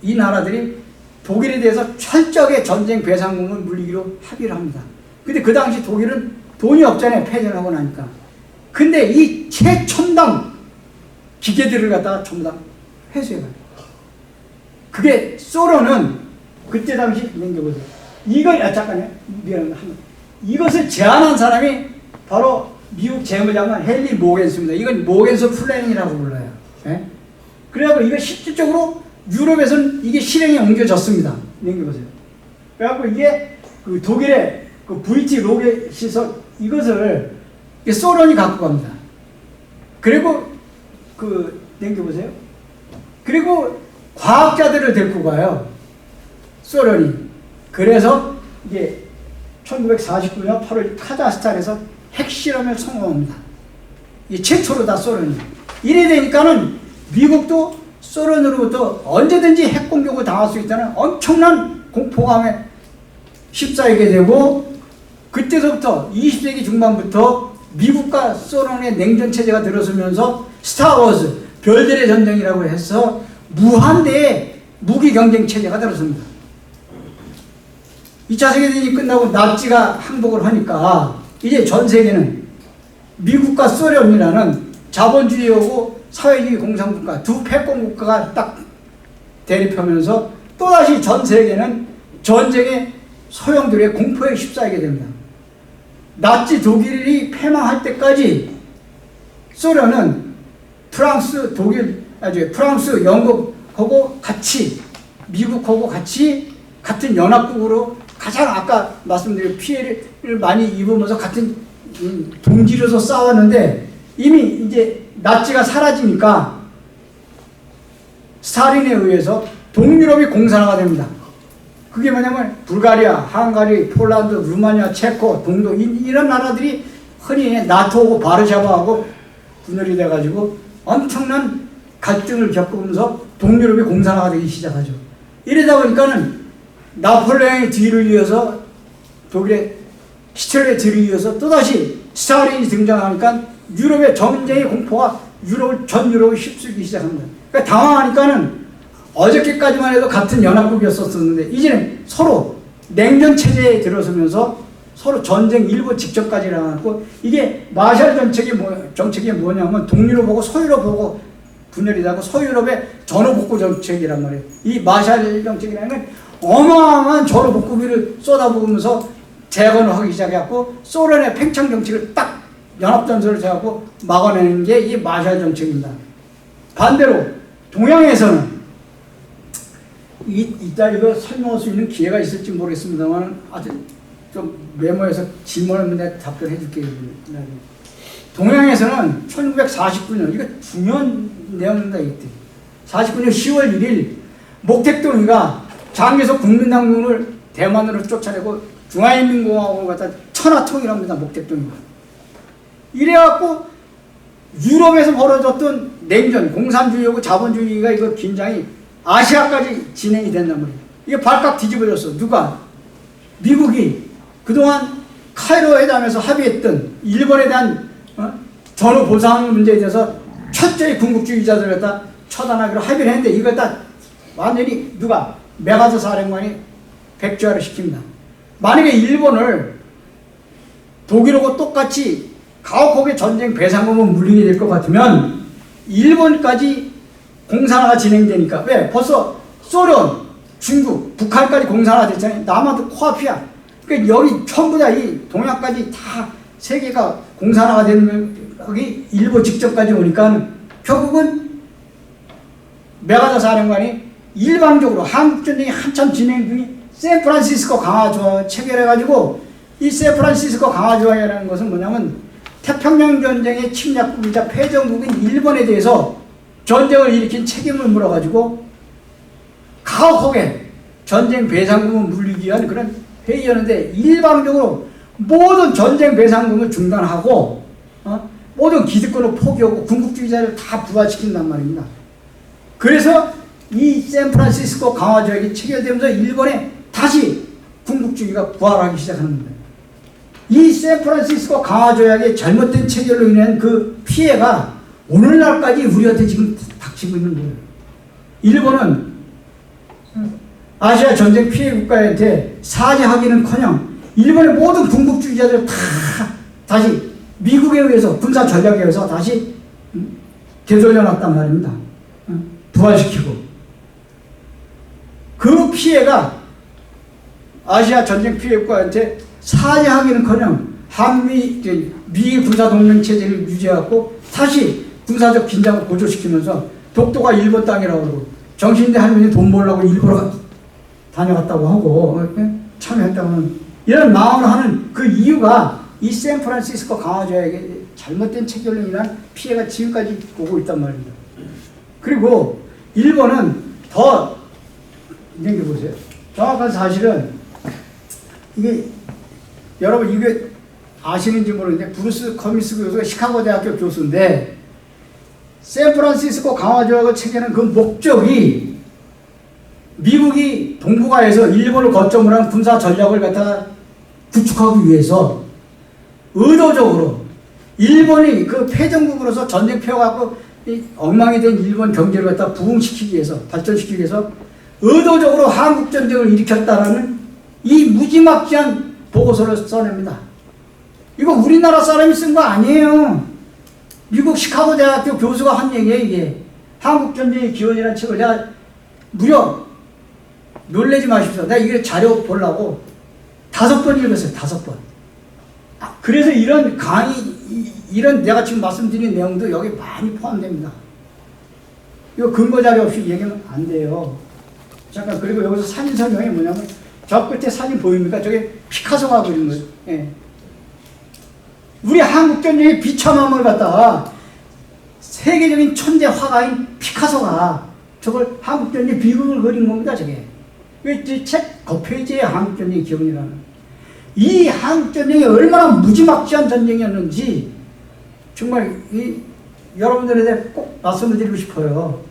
이 나라들이 독일에 대해서 철저하게 전쟁 배상금을 물리기로 합의를 합니다. 근데 그 당시 독일은 돈이 없잖아요. 패전을 하고 나니까. 근데 이 최첨단 기계들을 갖다가 전부 다 회수해가요. 그게 소련은 그때 당시 넘겨보세요. 잠깐만요. 미안합니다. 이것을 제안한 사람이 바로 미국 재무장관 헨리 모겐스입니다. 이건 모겐스 플래닝이라고 불러요. 예? 그래갖고 이거 실질적으로 유럽에서는 이게 실행에 옮겨졌습니다. 넘겨보세요. 그래갖고 이게 그 독일의 그 VT 로켓 시설 이것을 소련이 갖고 갑니다. 그리고 넘겨보세요. 그리고 과학자들을 데리고 가요. 소련이. 그래서 이게 1949년 8월 카자흐스탄에서 핵실험을 성공합니다. 이 최초로 다 소련이. 이래 되니까는 미국도 소련으로부터 언제든지 핵공격을 당할 수 있다는 엄청난 공포감에 휩싸이게 되고 그때서부터 20세기 중반부터 미국과 소련의 냉전체제가 들어서면서 스타워즈, 별들의 전쟁이라고 해서 무한대의 무기경쟁체제가 들어섭니다. 2차 세계대전이 끝나고 나치가 항복을 하니까 이제 전 세계는 미국과 소련이라는 자본주의하고 사회주의 공산국가 두 패권국가가 딱 대립하면서 또다시 전 세계는 전쟁의 소용돌이의 공포에 휩싸이게 됩니다. 나치 독일이 패망할 때까지 소련은 프랑스, 프랑스, 영국하고 같이 미국하고 같이 같은 연합국으로 가장 아까 말씀드린 피해를 많이 입으면서 같은 동지로서 싸웠는데 이미 이제 나치가 사라지니까 스탈린에 의해서 동유럽이 공산화가 됩니다. 그게 뭐냐면 불가리아, 헝가리, 폴란드, 루마니아, 체코, 동독 이런 나라들이 흔히 나토하고 바르샤바하고 분열이 돼가지고 엄청난 갈등을 겪으면서 동유럽이 공산화가 되기 시작하죠. 이러다 보니까는 나폴레옹의 뒤를 이어서 독일의 히틀러의 뒤를 이어서 또다시 스탈린이 등장하니까 유럽의 전쟁의 공포가 전 유럽을 휩쓸기 시작합니다. 그러니까 당황하니까는 어저께까지만 해도 같은 연합국이었었는데 이제는 서로 냉전 체제에 들어서면서 서로 전쟁 일부 직전까지 일어났고 이게 마샬 정책이 뭐냐면 동유럽하고 서유럽하고 분열이 되고 서유럽의 전후복구 정책이란 말이에요. 이 마샬 정책이라는 건 어마어마한 전후복구비를 쏟아부으면서 재건을 하기 시작했고 소련의 팽창 정책을 딱 연합전선을 제하고 막아내는 게 이 마샬 정책입니다. 반대로 동양에서는 이따 이거 설명할 수 있는 기회가 있을지 모르겠습니다만 아주 좀 메모해서 질문을 내가 답변해 줄게요. 동양에서는 1949년 이거 중요한 내용입니다. 이때 49년 10월 1일 목택동이가 장개석 국민당군을 대만으로 쫓아내고 중화인민공화국을 갖다 천하통일합니다. 목택동이가. 이래갖고 유럽에서 벌어졌던 냉전, 공산주의하고 자본주의가 이거 긴장이 아시아까지 진행이 된단 말이에요. 이게 발칵 뒤집어졌어. 누가? 미국이 그동안 카이로 회담에서 합의했던 일본에 대한 전후 보상 문제에 대해서 철저히 군국주의자들을 갖다 처단하기로 합의를 했는데 이걸 다 완전히 누가? 메가더 사령관이 백지화를 시킵니다. 만약에 일본을 독일하고 똑같이 가혹하게 전쟁 배상금을 물리게 될 것 같으면 일본까지 공산화가 진행되니까. 왜? 벌써 소련, 중국, 북한까지 공산화가 됐잖아요. 남한도 코앞이야. 그러니까 여기 전부 다 이 동양까지 다 세계가 공산화가 되는 여기 일본 직전까지 오니까 결국은 메가더 사령관이 일방적으로 한국전쟁이 한참 진행 중인 샌프란시스코 강화조약 체결해가지고 이 샌프란시스코 강화조약이라는 것은 뭐냐면 태평양 전쟁의 침략국이자 패전국인 일본에 대해서 전쟁을 일으킨 책임을 물어가지고 가혹하게 전쟁 배상금을 물리기 위한 그런 회의였는데 일방적으로 모든 전쟁 배상금을 중단하고 모든 기득권을 포기하고 군국주의자를 다 부활시킨단 말입니다. 그래서 이 샌프란시스코 강화조약이 체결되면서 일본에 다시 군국주의가 부활하기 시작하는 겁니다. 이 샌프란시스코 강화조약의 잘못된 체결로 인한 그 피해가 오늘날까지 우리한테 지금 닥치고 있는 거예요. 일본은 아시아 전쟁 피해 국가한테 사죄하기는커녕 일본의 모든 군국주의자들을 다 다시 미국에 의해서 군사 전략에 의해서 다시 되돌려놨단 말입니다. 부활시키고 그 피해가 아시아 전쟁 피해 국가한테 사죄하기는커녕 미 군사 동맹 체제를 유지하고 다시 군사적 긴장을 고조시키면서 독도가 일본 땅이라고 그러고 정신대 할머니 돈 벌려고 일본으로 다녀갔다고 하고 참여했다고는 이런 마음을 하는 그 이유가 이 샌프란시스코 강화조약의 잘못된 체결로 인한 피해가 지금까지 오고 있단 말입니다. 그리고 일본은 더 보세요. 정확한 사실은 이게 여러분 이게 아시는지 모르는데 브루스 커미스 교수가 시카고 대학교 교수인데 샌프란시스코 강화조약을 체결한 그 목적이 미국이 동북아에서 일본을 거점으로 한 군사 전략을 갖다가 구축하기 위해서 의도적으로 일본이 그 패전국으로서 전쟁 펴갖고 엉망이 된 일본 경제를 갖다 부흥시키기 위해서 발전시키기 위해서 의도적으로 한국전쟁을 일으켰다라는 이 무지막지한 보고서를 써냅니다. 이거 우리나라 사람이 쓴 거 아니에요. 미국 시카고 대학교 교수가 한 얘기예요. 이게 한국전쟁의 기원이라는 책을 내가 무려 놀라지 마십시오. 내가 이게 자료 보려고 5번 읽었어요. 5번. 그래서 이런 강의, 이런 내가 지금 말씀드린 내용도 여기 많이 포함됩니다. 이거 근거 자료 없이 얘기하면 안 돼요. 잠깐, 그리고 여기서 사진 설명이 뭐냐면 저 끝에 사진 보입니까? 저게 피카소가 그린 거예요. 예. 우리 한국전쟁의 비참함을 갖다가 세계적인 천재 화가인 피카소가 저걸 한국전쟁 비극을 그린 겁니다. 저게. 이 책 겉페이지에 한국전쟁의 기원이라는. 이 한국전쟁이 얼마나 무지막지한 전쟁이었는지 정말 여러분들에 꼭 말씀을 드리고 싶어요.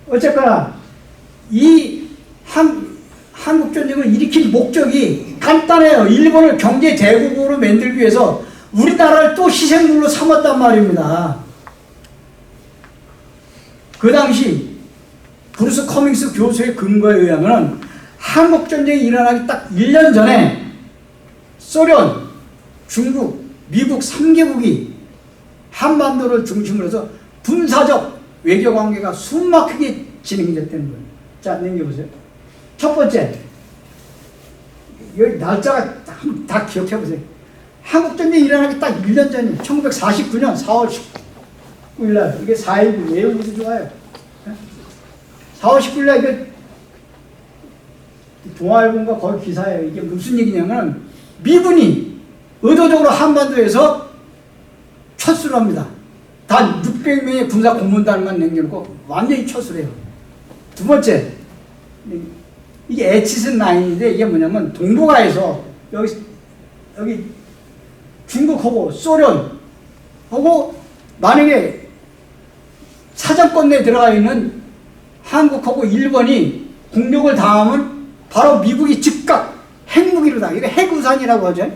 어쨌거나 이 한국전쟁을 일으킨 목적이 간단해요. 일본을 경제 대국으로 만들기 위해서 우리나라를 또 희생물로 삼았단 말입니다. 그 당시 브루스 커밍스 교수의 근거에 의하면 한국전쟁이 일어나기 딱 1년 전에 소련, 중국, 미국 3개국이 한반도를 중심으로 해서 군사적 외교관계가 숨막히게 진행됐다는 거예요. 자, 넘겨보세요. 첫 번째, 여기 날짜가 다 기억해보세요. 한국전쟁이 일어나기 딱 1년 전에 1949년 4월 19일날 이게 4.19 외우기도 좋아요. 4월 19일날 이게 동아일보인가 거기 기사예요. 이게 무슨 얘기냐면 미군이 의도적으로 한반도에서 철수를 합니다. 단 600명의 군사 공문단만 남겨놓고 완전히 철수를 해요. 두 번째, 이게 에치슨 라인인데 이게 뭐냐면 동북아에서 여기 중국하고 소련하고 만약에 사정권 내에 들어가 있는 한국하고 일본이 공격을 당하면 바로 미국이 즉각 핵무기로다가, 이거 핵우산이라고 하죠.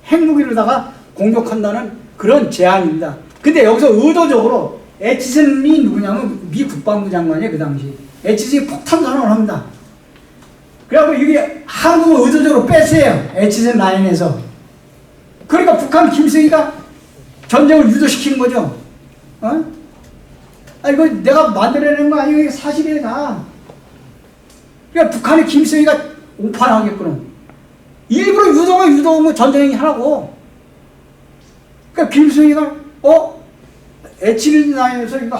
핵무기로다가 공격한다는 그런 제안입니다. 근데 여기서 의도적으로 에치슨이 누구냐면 미 국방부 장관이에요. 그 당시 에치슨이 폭탄 선언을 합니다. 그래갖고 이게 한국을 의도적으로 뺐어요. 에치슨 라인에서. 그러니까 북한 김정일이가 전쟁을 유도시키는 거죠. 아, 이거 내가 만들어내는 거 아니에요. 이게 사실이에요, 다. 그러니까 북한의 김일성이가 오판하겠구나. 일부러 유도하면 전쟁이 하라고. 그러니까 김일성이가, 애치를 다니면서 이거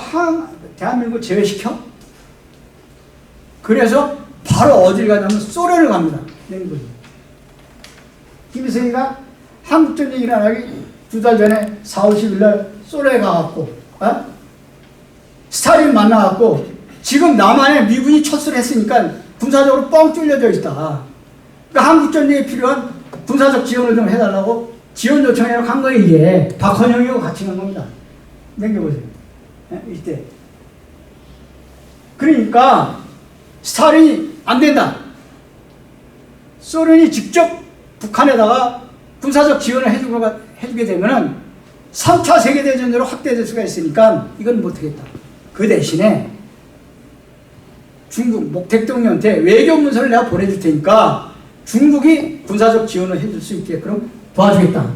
대한민국을 제외시켜? 그래서 바로 어딜 가냐면 소련을 갑니다. 김일성이가 한국전쟁이 일어나기 2달 전에 4월 10일 날 소련에 가갖고, 스탈린 만나갖고, 지금 남한에 미군이 철수를 했으니까 군사적으로 뻥 뚫려져 있다. 그러니까 한국전쟁에 필요한 군사적 지원을 좀 해달라고 지원 요청해서 간 거예요, 이게. 박헌영이하고 같이 간 겁니다. 넘겨보세요. 이때. 그러니까, 스탈린이 안 된다. 소련이 직접 북한에다가 군사적 지원을 해주게 되면은 3차 세계대전으로 확대될 수가 있으니까 이건 못하겠다. 그 대신에 중국 목택동한테 외교 문서를 내가 보내줄 테니까 중국이 군사적 지원을 해줄 수 있게끔 도와주겠다.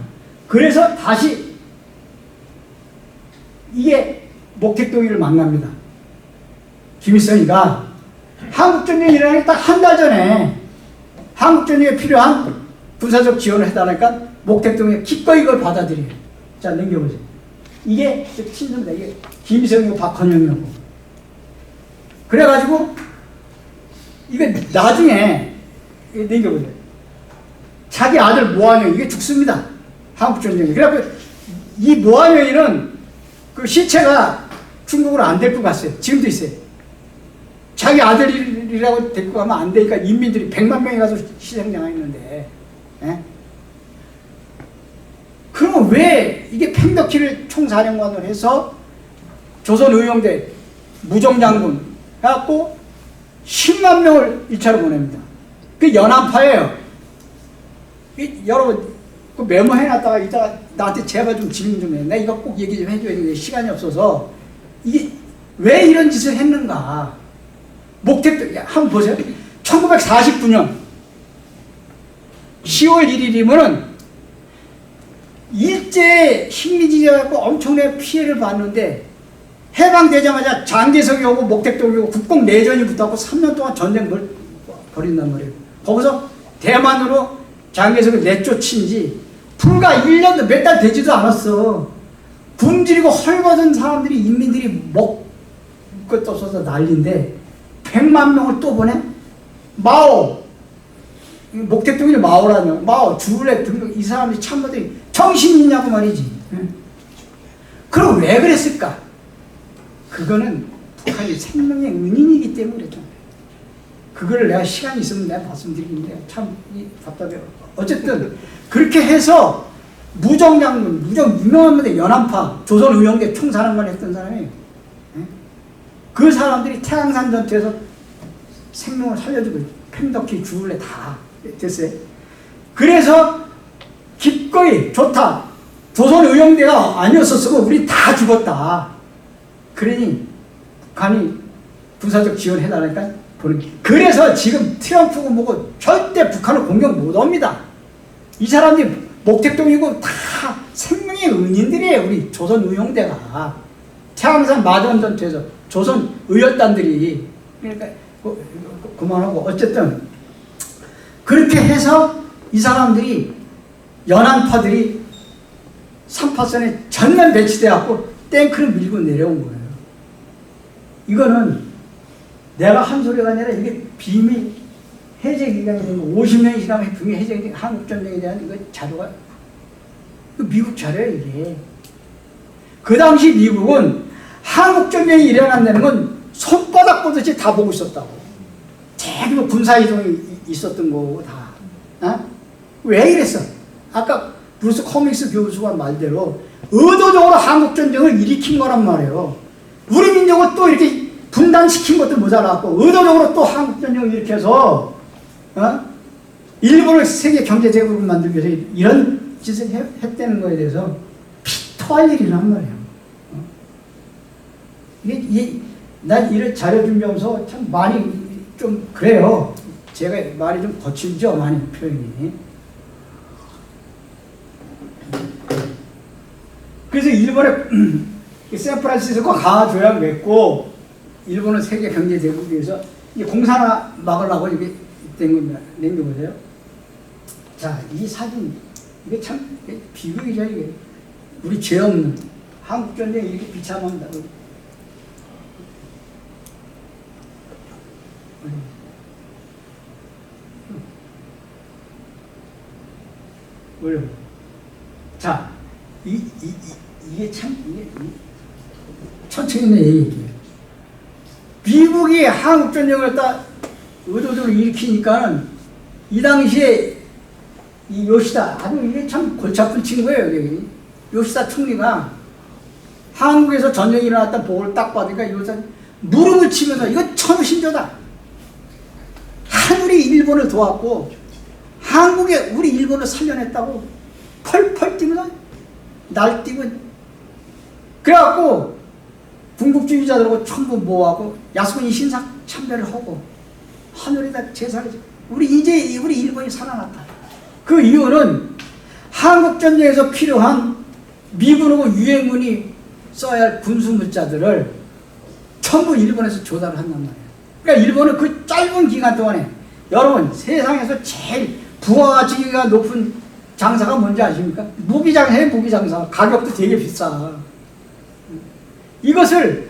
그래서 다시 이게 목택동이를 만납니다. 김일성이가 한국전쟁이 일어나기 딱 한 달 전에 한국전쟁에 필요한 군사적 지원을 해달라니까 목택동이 기꺼이 이걸 받아들여요. 자, 넘겨보세요. 이게 친선입니다. 이게 김일성이고 박헌영이고. 그래가지고 이게 나중에 넘겨보세요. 자기 아들 모한영 이게 죽습니다. 한국전쟁에. 그래갖고 이 모한영이는 그 시체가 중국으로 안 데리고 갔어요. 지금도 있어요. 자기 아들이라고 데리고 가면 안 되니까 인민들이 100만 명이 가서 희생당했는데, 그러면 왜 이게 팽덕희를 총사령관으로 해서 조선의용대 무정장군 해갖고 10만 명을 1차로 보냅니다. 그 연합파예요. 여러분, 그 메모해놨다가 이따가 나한테 제발 좀 질문 좀 해. 내가 이거 꼭 얘기 좀 해줘야 되는데 시간이 없어서. 이게 왜 이런 짓을 했는가. 목택도, 한번 보세요. 1949년 10월 1일이면은 일제 식민지여갖고 엄청나게 피해를 봤는데 해방되자마자 장개석이 오고 목택동이 오고 국共내전이 붙었고 3년 동안 전쟁 벌인단 말이에요. 거기서 대만으로 장개석을 내쫓은 지 불과 1년도 몇 달 되지도 않았어. 굶주리고 헐벗은 사람들이 인민들이 먹을 것도 없어서 난리인데 100만 명을 또 보내? 마오, 목택동이 마오라는 마오, 주울레 등등 이 사람들이 참모들이 정신이 있냐고 말이지. 그럼 왜 그랬을까? 그거는 북한이 생명의 은인이기 때문에 그랬죠. 그거를 내가 시간이 있으면 내가 말씀드리는데 참 답답해요. 어쨌든 그렇게 해서 무정장군, 무정 유명한 연합파 조선의용대 총사령관 했던 사람이 그 사람들이 태양산 전투에서 생명을 살려주고 팽덕희 주울레 다 됐어요. 그래서 기꺼이 좋다. 조선의용대가 아니었었으면 우리 다 죽었다. 그러니 북한이 군사적 지원해달라니까 그래서 지금 트럼프고 뭐고 절대 북한을 공격 못합니다. 이 사람들이 목택동이고 다 생명의 은인들이에요. 우리 조선의용대가 태양산 마전 전투에서 조선의열단들이 그러니까 그만하고 어쨌든 그렇게 해서 이 사람들이 연안파들이 3파선에 전면 배치돼갖고 탱크를 밀고 내려온 거예요. 이거는 내가 한 소리가 아니라 이게 비밀 해제 기간이 된 거, 50년이 지나면 비밀 해제 기간, 한국전쟁에 대한 이거 자료가, 이거 미국 자료예요, 이게. 그 당시 미국은 한국전쟁이 일어난다는 건 손바닥 보듯이 다 보고 있었다고. 대규모 군사이동이 있었던 거고, 다. 왜 이랬어? 아까 브루스 커밍스 교수가 말대로 의도적으로 한국전쟁을 일으킨 거란 말이에요. 우리 민족을 또 이렇게 분단시킨 것도 모자랐고, 의도적으로 또 한국전쟁을 일으켜서, 일본을 세계 경제제국을 만들기 위해서 이런 짓을 했다는 거에 대해서 피토할 일이란 말이에요. 난 이런 자료 준비하면서 참 많이 좀 그래요. 제가 말이 좀 거칠죠, 많이 표현이. 그래서 일본에 샌프란시스코 강화 조약 맺고 일본은 세계 경제 대국에서 이제 공산화 막으려고 이게 된 겁니다. 냉겨보세요. 자, 이 사진 이게 참 비극이죠. 이게 우리 죄 없는 한국 전쟁이 이렇게 비참합니다. 자, 이게 참, 이게 천천히 있는 얘기예요. 미국이 한국전쟁을 딱 의도적으로 일으키니까는 이 당시에 이 요시다, 아주 이게 참 골치 아픈 친구예요. 여기. 요시다 총리가 한국에서 전쟁이 일어났다는 보고를 딱 받으니까 요시다 무릎을 치면서 이거 천신조다. 하늘이 일본을 도왔고 한국에 우리 일본을 살려냈다고 펄펄 뛰면서 날뛰고 그래갖고 군국주의자들하고 전부 모아고 야스쿠니 신사 참배를 하고 하늘에다 제사를 우리 일본이 살아났다. 그 이유는 한국전쟁에서 필요한 미군하고 유엔군이 써야 할 군수물자들을 전부 일본에서 조달을 한단 말이에요. 그러니까 일본은 그 짧은 기간 동안에 여러분 세상에서 제일 부가가치가 높은 장사가 뭔지 아십니까? 무기장사예요. 무기장사. 가격도 되게 비싸. 이것을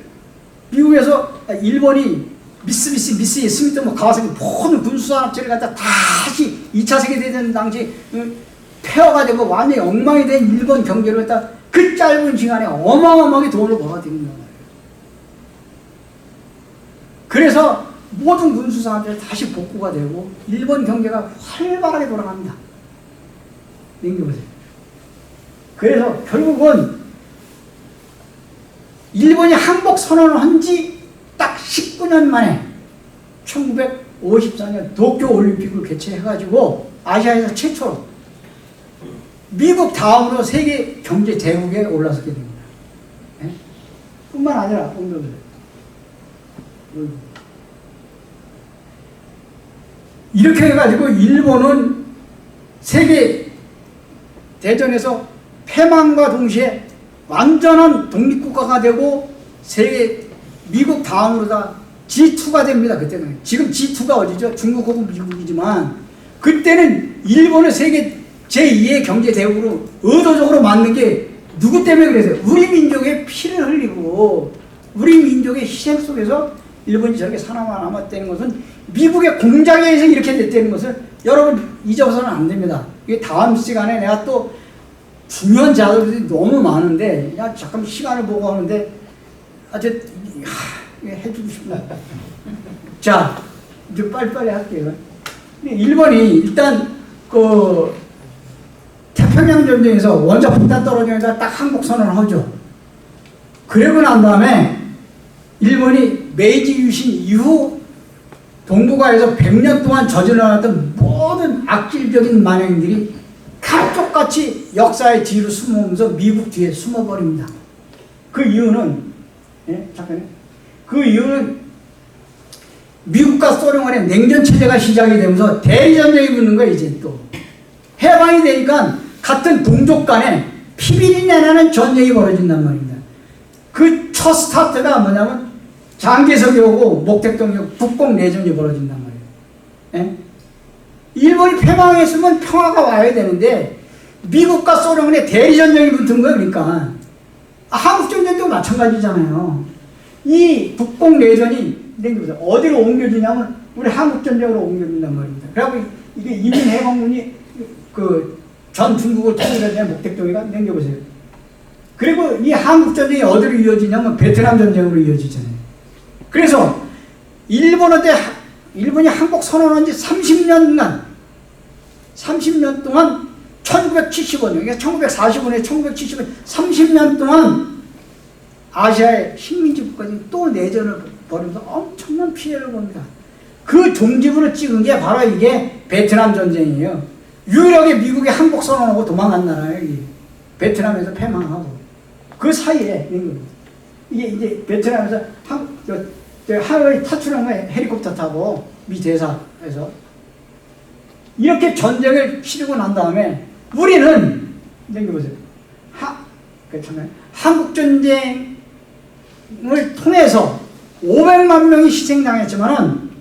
미국에서 일본이 미쓰비시, 스미트, 가와사키 모든 군수산업체를 갖다 다시 2차 세계대전 당시 폐허가 되고 완전히 엉망이 된 일본 경제를 갖다 그 짧은 시간에 어마어마하게 돈을 벌어들인 거예요. 그래서 모든 군수산업체가 다시 복구가 되고 일본 경제가 활발하게 돌아갑니다. 넘겨보세요. 그래서 결국은 일본이 항복 선언을 한 지 딱 19년 만에 1954년 도쿄 올림픽을 개최해가지고 아시아에서 최초로 미국 다음으로 세계 경제 대국에 올라서게 됩니다. 네? 뿐만 아니라 이렇게 해가지고 일본은 세계 대전에서 패망과 동시에 완전한 독립국가가 되고 세계 미국 다음으로 다 G2가 됩니다. 그때는. 지금 G2가 어디죠? 중국하고 미국이지만 그때는 일본을 세계 제2의 경제 대국으로 의도적으로 만든 게 누구 때문에 그랬어요? 우리 민족의 피를 흘리고 우리 민족의 희생 속에서 일본이 저렇게 살아남았다는 것은 미국의 공작에 의해서 이렇게 됐다는 것을 여러분 잊어서는 안 됩니다. 이게 다음 시간에 내가 또 중요한 자료들이 너무 많은데 야 잠깐 시간을 보고 하는데 해주고 싶다. 자 이제 빨리빨리 할게요. 일본이 일단 그 태평양 전쟁에서 원자폭탄 떨어지면서 딱 항복 선언을 하죠. 그러고 난 다음에 일본이 메이지 유신 이후 동북아에서 100년 동안 저질러놨던 모든 악질적인 만행들이 칼쪽같이 역사의 뒤로 숨어오면서 미국 뒤에 숨어버립니다. 그 이유는 잠깐만요. 그 이유는 미국과 소련 간의 냉전체제가 시작이 되면서 대리전쟁이 붙는 거예요. 이제 또 해방이 되니까 같은 동족 간에 피비린내 나는 전쟁이 벌어진단 말입니다. 그 첫 스타트가 뭐냐면 장개석이 오고 목택동이 오고 국공내전이 벌어진단 말이에요. 예? 일본이 패망했으면 평화가 와야 되는데 미국과 소련 간의 대리전쟁이 붙은 거예요. 그러니까 한국전쟁도 마찬가지잖아요. 이 국공내전이 어디로 옮겨지냐면 우리 한국전쟁으로 옮겨진단 말입니다. 그래갖고 이게 인민해방군이 그 전 중국을 통일하는 목택동이가 넘겨보세요. 그리고 이 한국전쟁이 어디로 이어지냐면 베트남 전쟁으로 이어지잖아요. 그래서 일본이 항복 선언한 지 30년 동안 1975년, 그러니까 1945년에 1975년 30년 동안 아시아의 식민지 국가들이 또 내전을 벌이면서 엄청난 피해를 봅니다. 그 종지부를 찍은 게 바로 이게 베트남 전쟁이에요. 유일하게 미국이 항복 선언하고 도망간 나라예요. 이게. 베트남에서 패망하고 그 사이에 이게 이제 베트남에서 하와이 탈출한 거예요. 헬리콥터 타고 미 대사에서 이렇게 전쟁을 치르고 난 다음에 우리는 보세요. 한국 전쟁 통해서 500만 명이 희생당했지만은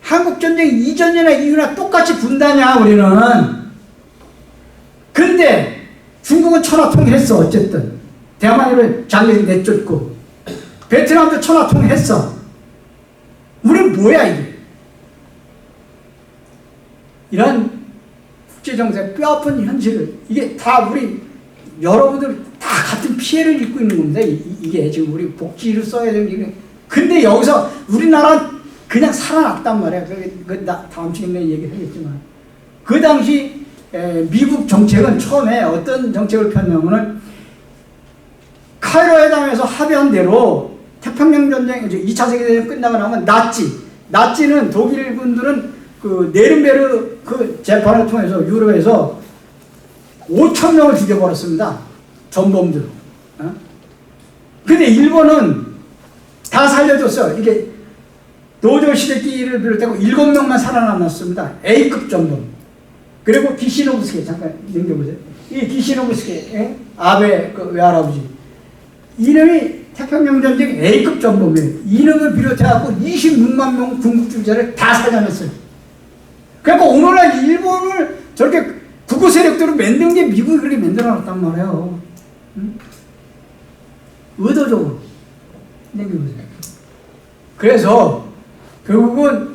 한국전쟁 이전이나 이후나 똑같이 분단이야, 우리는. 근데 중국은 천하통일했어, 어쨌든. 대만을 장렬히 내쫓고. 베트남도 천하통일했어. 우린 뭐야, 이게? 이런 국제정세 뼈아픈 현실을, 이게 다 우리, 여러분들 다 같은 피해를 입고 있는 겁니다. 이게 지금 우리 복지를 써야 되는 게. 근데 여기서 우리나라 그냥 살아났단 말이야. 다음 주에 얘기를 하겠지만. 그 당시 미국 정책은 처음에 어떤 정책을 폈냐면은 카이로 회담에서 합의한 대로 태평양 전쟁, 2차 세계대전 끝나고 나면 나치는 독일 군들은 그 네른베르 그 재판을 통해서 유럽에서 5천 명을 죽여버렸습니다. 전범들. 근데 일본은 다 살려줬어요. 이게 노조 시대기를 비롯하고 7명만 살아남았습니다. A급 전범. 그리고 기시노부스케, 잠깐 넘겨보세요. 이 기시노부스케, 아베 그 외할아버지. 이놈이 태평양 전쟁 A급 전범이에요. 이놈을 비롯해갖고 26만 명 군국주의자를 다 살려냈어요. 그러니까 오늘날 일본을 저렇게 국고 세력들을 만든 게 미국이 그렇게 만들어놨단 말이에요. 응? 의도적으로. 넘겨보세요. 그래서 결국은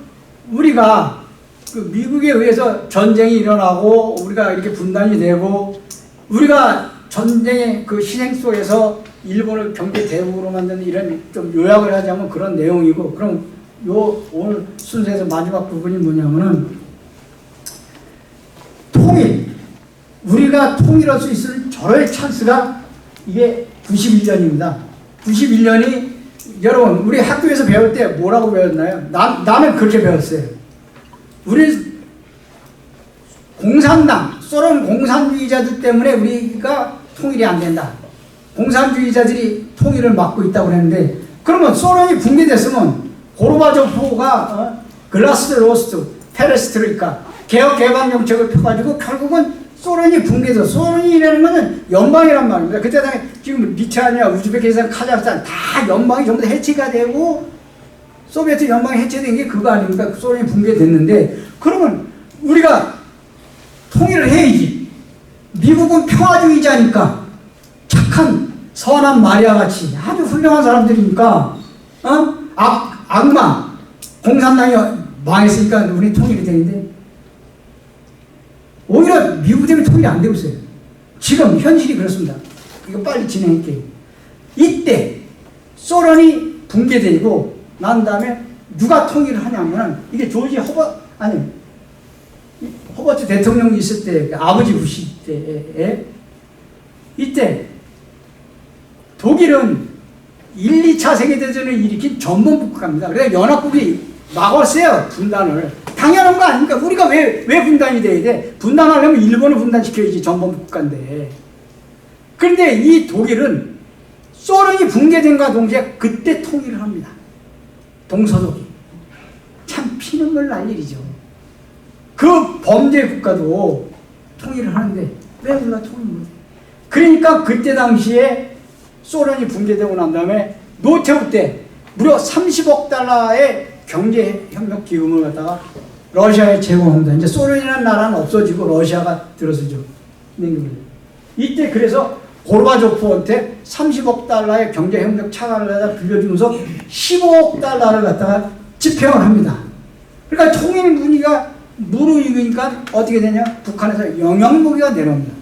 우리가 그 미국에 의해서 전쟁이 일어나고 우리가 이렇게 분단이 되고 우리가 전쟁의 그 희생 속에서 일본을 경제 대국으로 만드는 이런 좀 요약을 하자면 그런 내용이고, 그럼 요 오늘 순서에서 마지막 부분이 뭐냐면은 통일, 우리가 통일할 수 있을 절호의 찬스가 이게 91년입니다. 91년이 여러분 우리 학교에서 배울 때 뭐라고 배웠나요? 나는 그렇게 배웠어요. 우리 공산당, 소련 공산주의자들 때문에 우리가 통일이 안 된다. 공산주의자들이 통일을 막고 있다고 그랬는데, 그러면 소련이 붕괴됐으면 고르바초프가 글라스노스트, 페레스트로이카 개혁 개방 정책을 펴가지고 결국은 소련이 붕괴해서, 소련이라는 것은 연방이란 말입니다. 그때 당시 지금 리투아니아, 우즈베키스탄, 카자흐스탄 다 연방이 전부 다 해체가 되고 소비에트 연방이 해체된 게 그거 아닙니까? 소련이 붕괴됐는데, 그러면 우리가 통일을 해야지. 미국은 평화주의자니까 착한 선한 마리아 같이 아주 훌륭한 사람들이니까 악마 공산당이 망했으니까 우리 통일이 되는데 오히려 미국 때문에 통일이 안 되고 있어요. 지금 현실이 그렇습니다. 이거 빨리 진행할게요. 이때 소련이 붕괴되고 난 다음에 누가 통일을 하냐면 이게 조지 허버트 대통령이 있을 때, 아버지 부시 때에 이때 독일은 1, 2차 세계대전을 일으킨 전범국가입니다. 그래서 연합국이 막았어요, 분단을. 당연한 거 아닙니까? 우리가 왜 분단이 돼야 돼? 분단하려면 일본을 분단시켜야지, 전범국가인데. 그런데 이 독일은 소련이 붕괴된과 동시에 그때 통일을 합니다. 동서독이. 참 피눈물 날 일이죠. 그 범죄 국가도 통일을 하는데 왜 우리가 통일을 못해? 그러니까 그때 당시에 소련이 붕괴되고 난 다음에 노태우 때 무려 30억 달러의 경제협력 기금을 갖다가 러시아에 제공합니다. 이제 소련이라는 나라는 없어지고 러시아가 들어서죠. 이때 그래서 고르바초프한테 30억 달러의 경제협력 차관을 갖다 빌려주면서 15억 달러를 갖다가 집행을 합니다. 그러니까 통일 문의가 무르익으니까 어떻게 되냐? 북한에서 영영무기가 내려옵니다.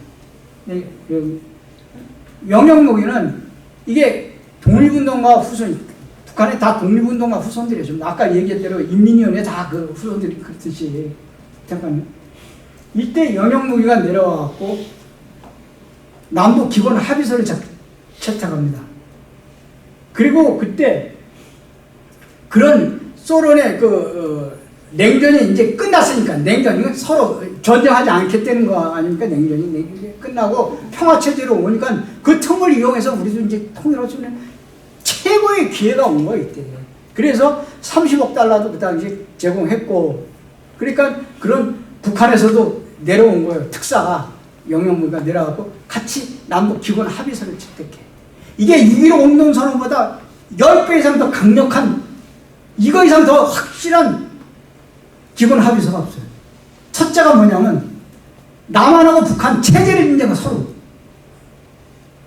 영영무기는 이게 독립운동가 후손, 북한에 다 독립운동가 후손들이죠. 아까 얘기한 대로 인민위원회 다 그 후손들이 그렇듯이. 잠깐만요. 이때 영영무기가 내려와갖고 남북 기본 합의서를 채택합니다. 그리고 그때 그런 소련의 냉전이 이제 끝났으니까, 냉전이 서로 전쟁하지 않겠다는 거 아닙니까? 냉전이 끝나고 평화체제로 오니까 그 틈을 이용해서 우리도 이제 통일할 수 있는 최고의 기회가 온 거예요, 이때. 그래서 30억 달러도 그 당시 제공했고, 그러니까 그런 북한에서도 내려온 거예요. 특사가, 영영무기가 내려가고 같이 남북 기본 합의서를 채택해. 이게 6.15 공동선언보다 10배 이상 더 강력한, 이거 이상 더 확실한 기본 합의서가 없어요. 첫째가 뭐냐면 남한하고 북한 체제를 인정해, 서로.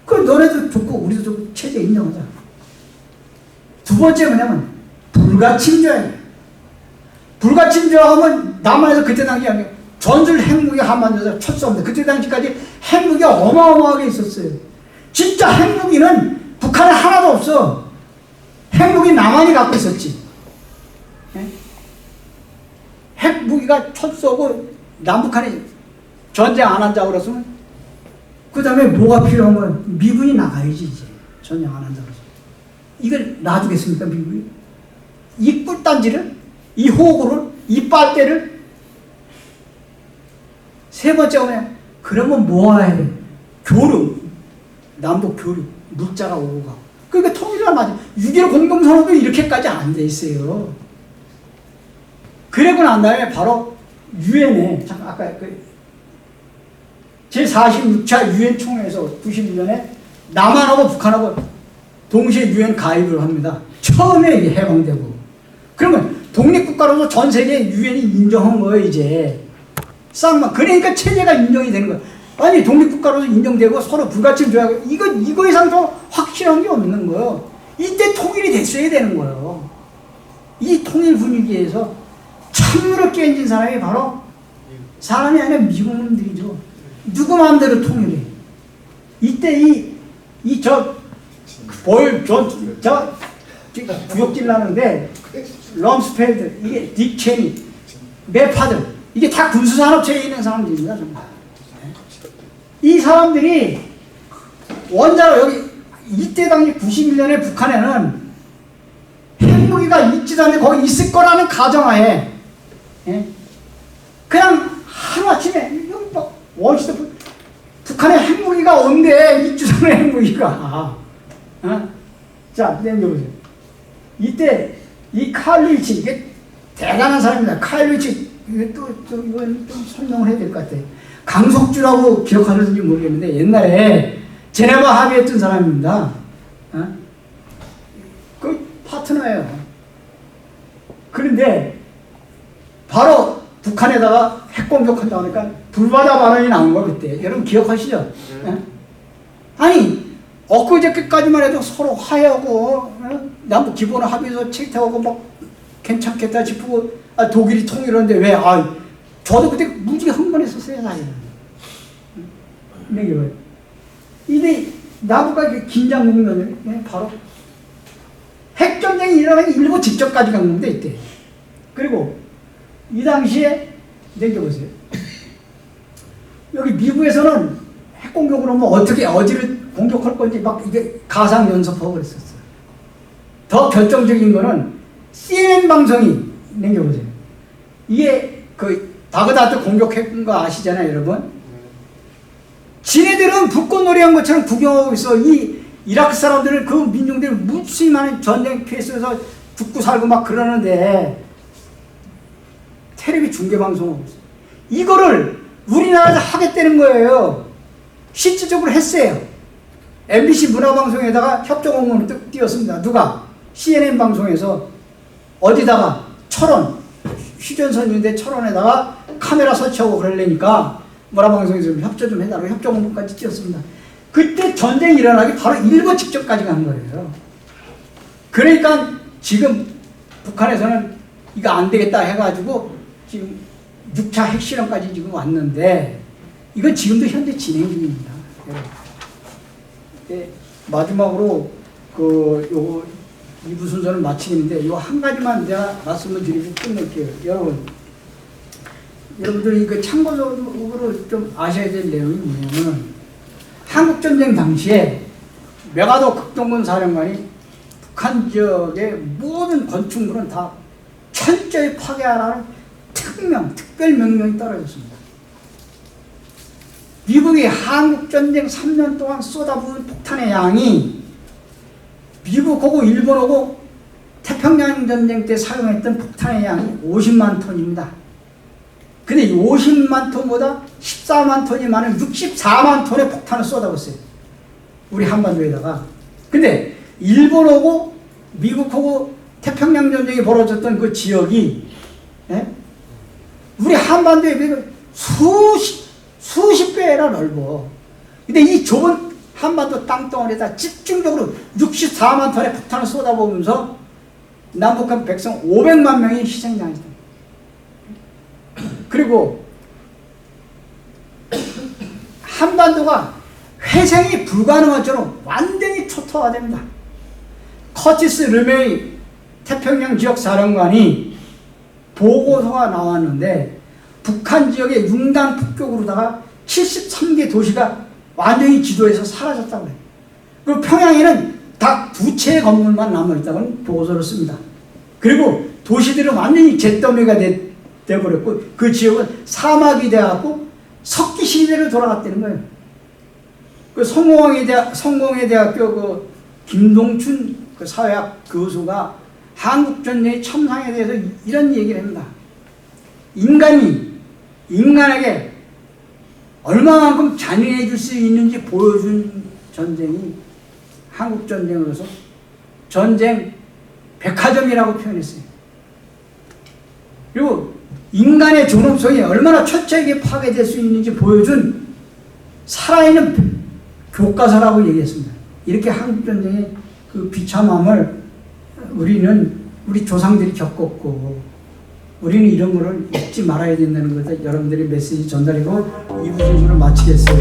그 너네도 좋고 우리도 좋고 체제 인정하자. 두 번째 뭐냐면 불가침조예요. 불가침조하면 남한에서 그때 당시 전술 핵무기 한반도에서 철수합니다. 그때 당시까지 핵무기가 어마어마하게 있었어요. 진짜 핵무기는 북한에 하나도 없어. 핵무기 남한이 갖고 있었지. 핵무기가 철수하고 남북한이 전쟁 안 한다고 그랬으면 그 다음에 뭐가 필요한 건 미군이 나가야지. 이제 전쟁 안 한다고 그래서 이걸 놔주겠습니까, 미군이? 이 꿀단지를, 이 호구를, 이 빨대를. 세 번째가 뭐냐, 그러면 뭐 해야 돼? 교류, 남북 교류, 물자가 오고 가고. 그러니까 통일이란 말이야. 6.15 공동선언도 이렇게까지 안 돼 있어요. 그러고 난 다음에 바로 유엔에, 아까 그 제46차 유엔 총회에서 91년에 남한하고 북한하고 동시에 유엔 가입을 합니다. 처음에 해방되고. 그러면 독립국가로서 전 세계 유엔이 인정한 거예요, 이제. 쌍만. 그러니까 체제가 인정이 되는 거예요. 아니, 독립국가로서 인정되고 서로 불가침 조약을, 이거 이상 더 확실한 게 없는 거예요. 이때 통일이 됐어야 되는 거예요. 이 통일 분위기에서 참으로 깨진 사람이 바로 사람이 아니라 미국놈들이죠. 누구 마음대로 통일해. 이때 구역질 나는데, 럼스펠드, 이게 딕 체니, 메파들, 이게 다 군수산업체에 있는 사람들입니다, 정말. 이 사람들이 원자로 여기, 이때 당시 91년에 북한에는 핵무기가 있지도 않는데 거기 있을 거라는 가정하에, 그냥 하루아침에, 원시도 북한에 핵무기가 온대, 있지도 않은 핵무기가. 자, 내려보세요. 이때 이 칼 루이치, 이게 대단한 사람입니다. 칼 루이치, 이건 좀 설명을 해야 될 것 같아요. 강석주라고 기억하는지 모르겠는데 옛날에 제네바 합의했던 사람입니다. 그 파트너예요. 그런데 바로 북한에다가 핵공격한다고 하니까 불바다 발언이 나온 거 그때. 여러분 기억하시죠? 아니 엊그저께까지만 해도 서로 화해하고 남북 기본 합의서 채택하고 막 괜찮겠다 싶고 독일이 통일하는데 왜? 저도 그때 무지개 흥분했었어요, 사실은. 이게 나부가 긴장 국면을 바로 핵전쟁이 일어나기 일부 직전까지 간 건데 이때. 그리고 이 당시에 생겨보세요. 여기 미국에서는 핵공격으로 뭐 어떻게 어디를 공격할 건지 막 이게 가상 연습하고 그랬었어요. 더 결정적인 거는 CNN 방송이 남겨보세요. 이게 그 바그다드 공격했던 거 아시잖아요, 여러분. 지네들은 불꽃놀이한 것처럼 구경하고 있어. 이 이라크 사람들은 그 민중들이 무수히 많은 전쟁 피해서 죽고 살고 막 그러는데 텔레비 중계 방송하고 있어. 이거를 우리나라에서 하겠다는 거예요. 실질적으로 했어요. MBC 문화방송에다가 협조공문을 띄웠습니다. 누가? CNN 방송에서 어디다가 철원, 휴전선인데 철원에다가 카메라 설치하고 그러려니까 문화방송에서 협조 좀 해달라고 협조공문까지 띄웠습니다. 그때 전쟁이 일어나기 바로 일본 직전까지 간 거예요. 그러니까 지금 북한에서는 이거 안 되겠다 해가지고 지금 6차 핵실험까지 지금 왔는데 이건 지금도 현재 진행 중입니다. 네, 마지막으로 요거 2부 순서를 마치는데 요 한 가지만 내가 말씀을 드리고 끝낼게요. 여러분들이 그 참고적으로 좀 아셔야 될 내용이 뭐냐면 한국전쟁 당시에 메가더 극동군 사령관이 북한 지역의 모든 건축물은 다 철저히 파괴하라는 특별 명령이 떨어졌습니다. 미국이 한국전쟁 3년 동안 쏟아부은 폭탄의 양이 미국하고 일본하고 태평양전쟁 때 사용했던 폭탄의 양이 50만 톤입니다. 근데 이 50만 톤보다 14만 톤이 많은 64만 톤의 폭탄을 쏟아붓어요. 우리 한반도에다가. 근데 일본하고 미국하고 태평양 전쟁이 벌어졌던 그 지역이, 예? 우리 한반도에 비해 수십 배나 넓어. 근데 이 좁은 한반도 땅덩어리에다 집중적으로 64만 톤의 폭탄을 쏟아부으면서 남북한 백성 500만 명이 희생당했다. 그리고 한반도가 회생이 불가능한 처럼 완전히 초토화됩니다. 커티스 르메이 태평양 지역 사령관이 보고서가 나왔는데 북한 지역의 융단 폭격으로다가 73개 도시가 완전히 지도에서 사라졌다고 해요. 그리고 평양에는 딱 2채의 건물만 남아있다고 보고서를 씁니다. 그리고 도시들은 완전히 잿더미가 돼버렸고 그 지역은 사막이 돼갖고 석기 시대로 돌아갔다는 거예요. 그 성공회대학교 그 김동춘 그 사회학 교수가 한국전쟁의 첨상에 대해서 이런 얘기를 합니다. 인간에게 얼마만큼 잔인해질 수 있는지 보여준 전쟁이 한국전쟁으로서 전쟁 백화점이라고 표현했어요. 그리고 인간의 존엄성이 얼마나 철저하게 파괴될 수 있는지 보여준 살아있는 교과서라고 얘기했습니다. 이렇게 한국전쟁의 그 비참함을 우리 조상들이 겪었고 우리는 이런 거를 잊지 말아야 된다는 것을 여러분들이 메시지 전달이고 2부 순서를 마치겠어요.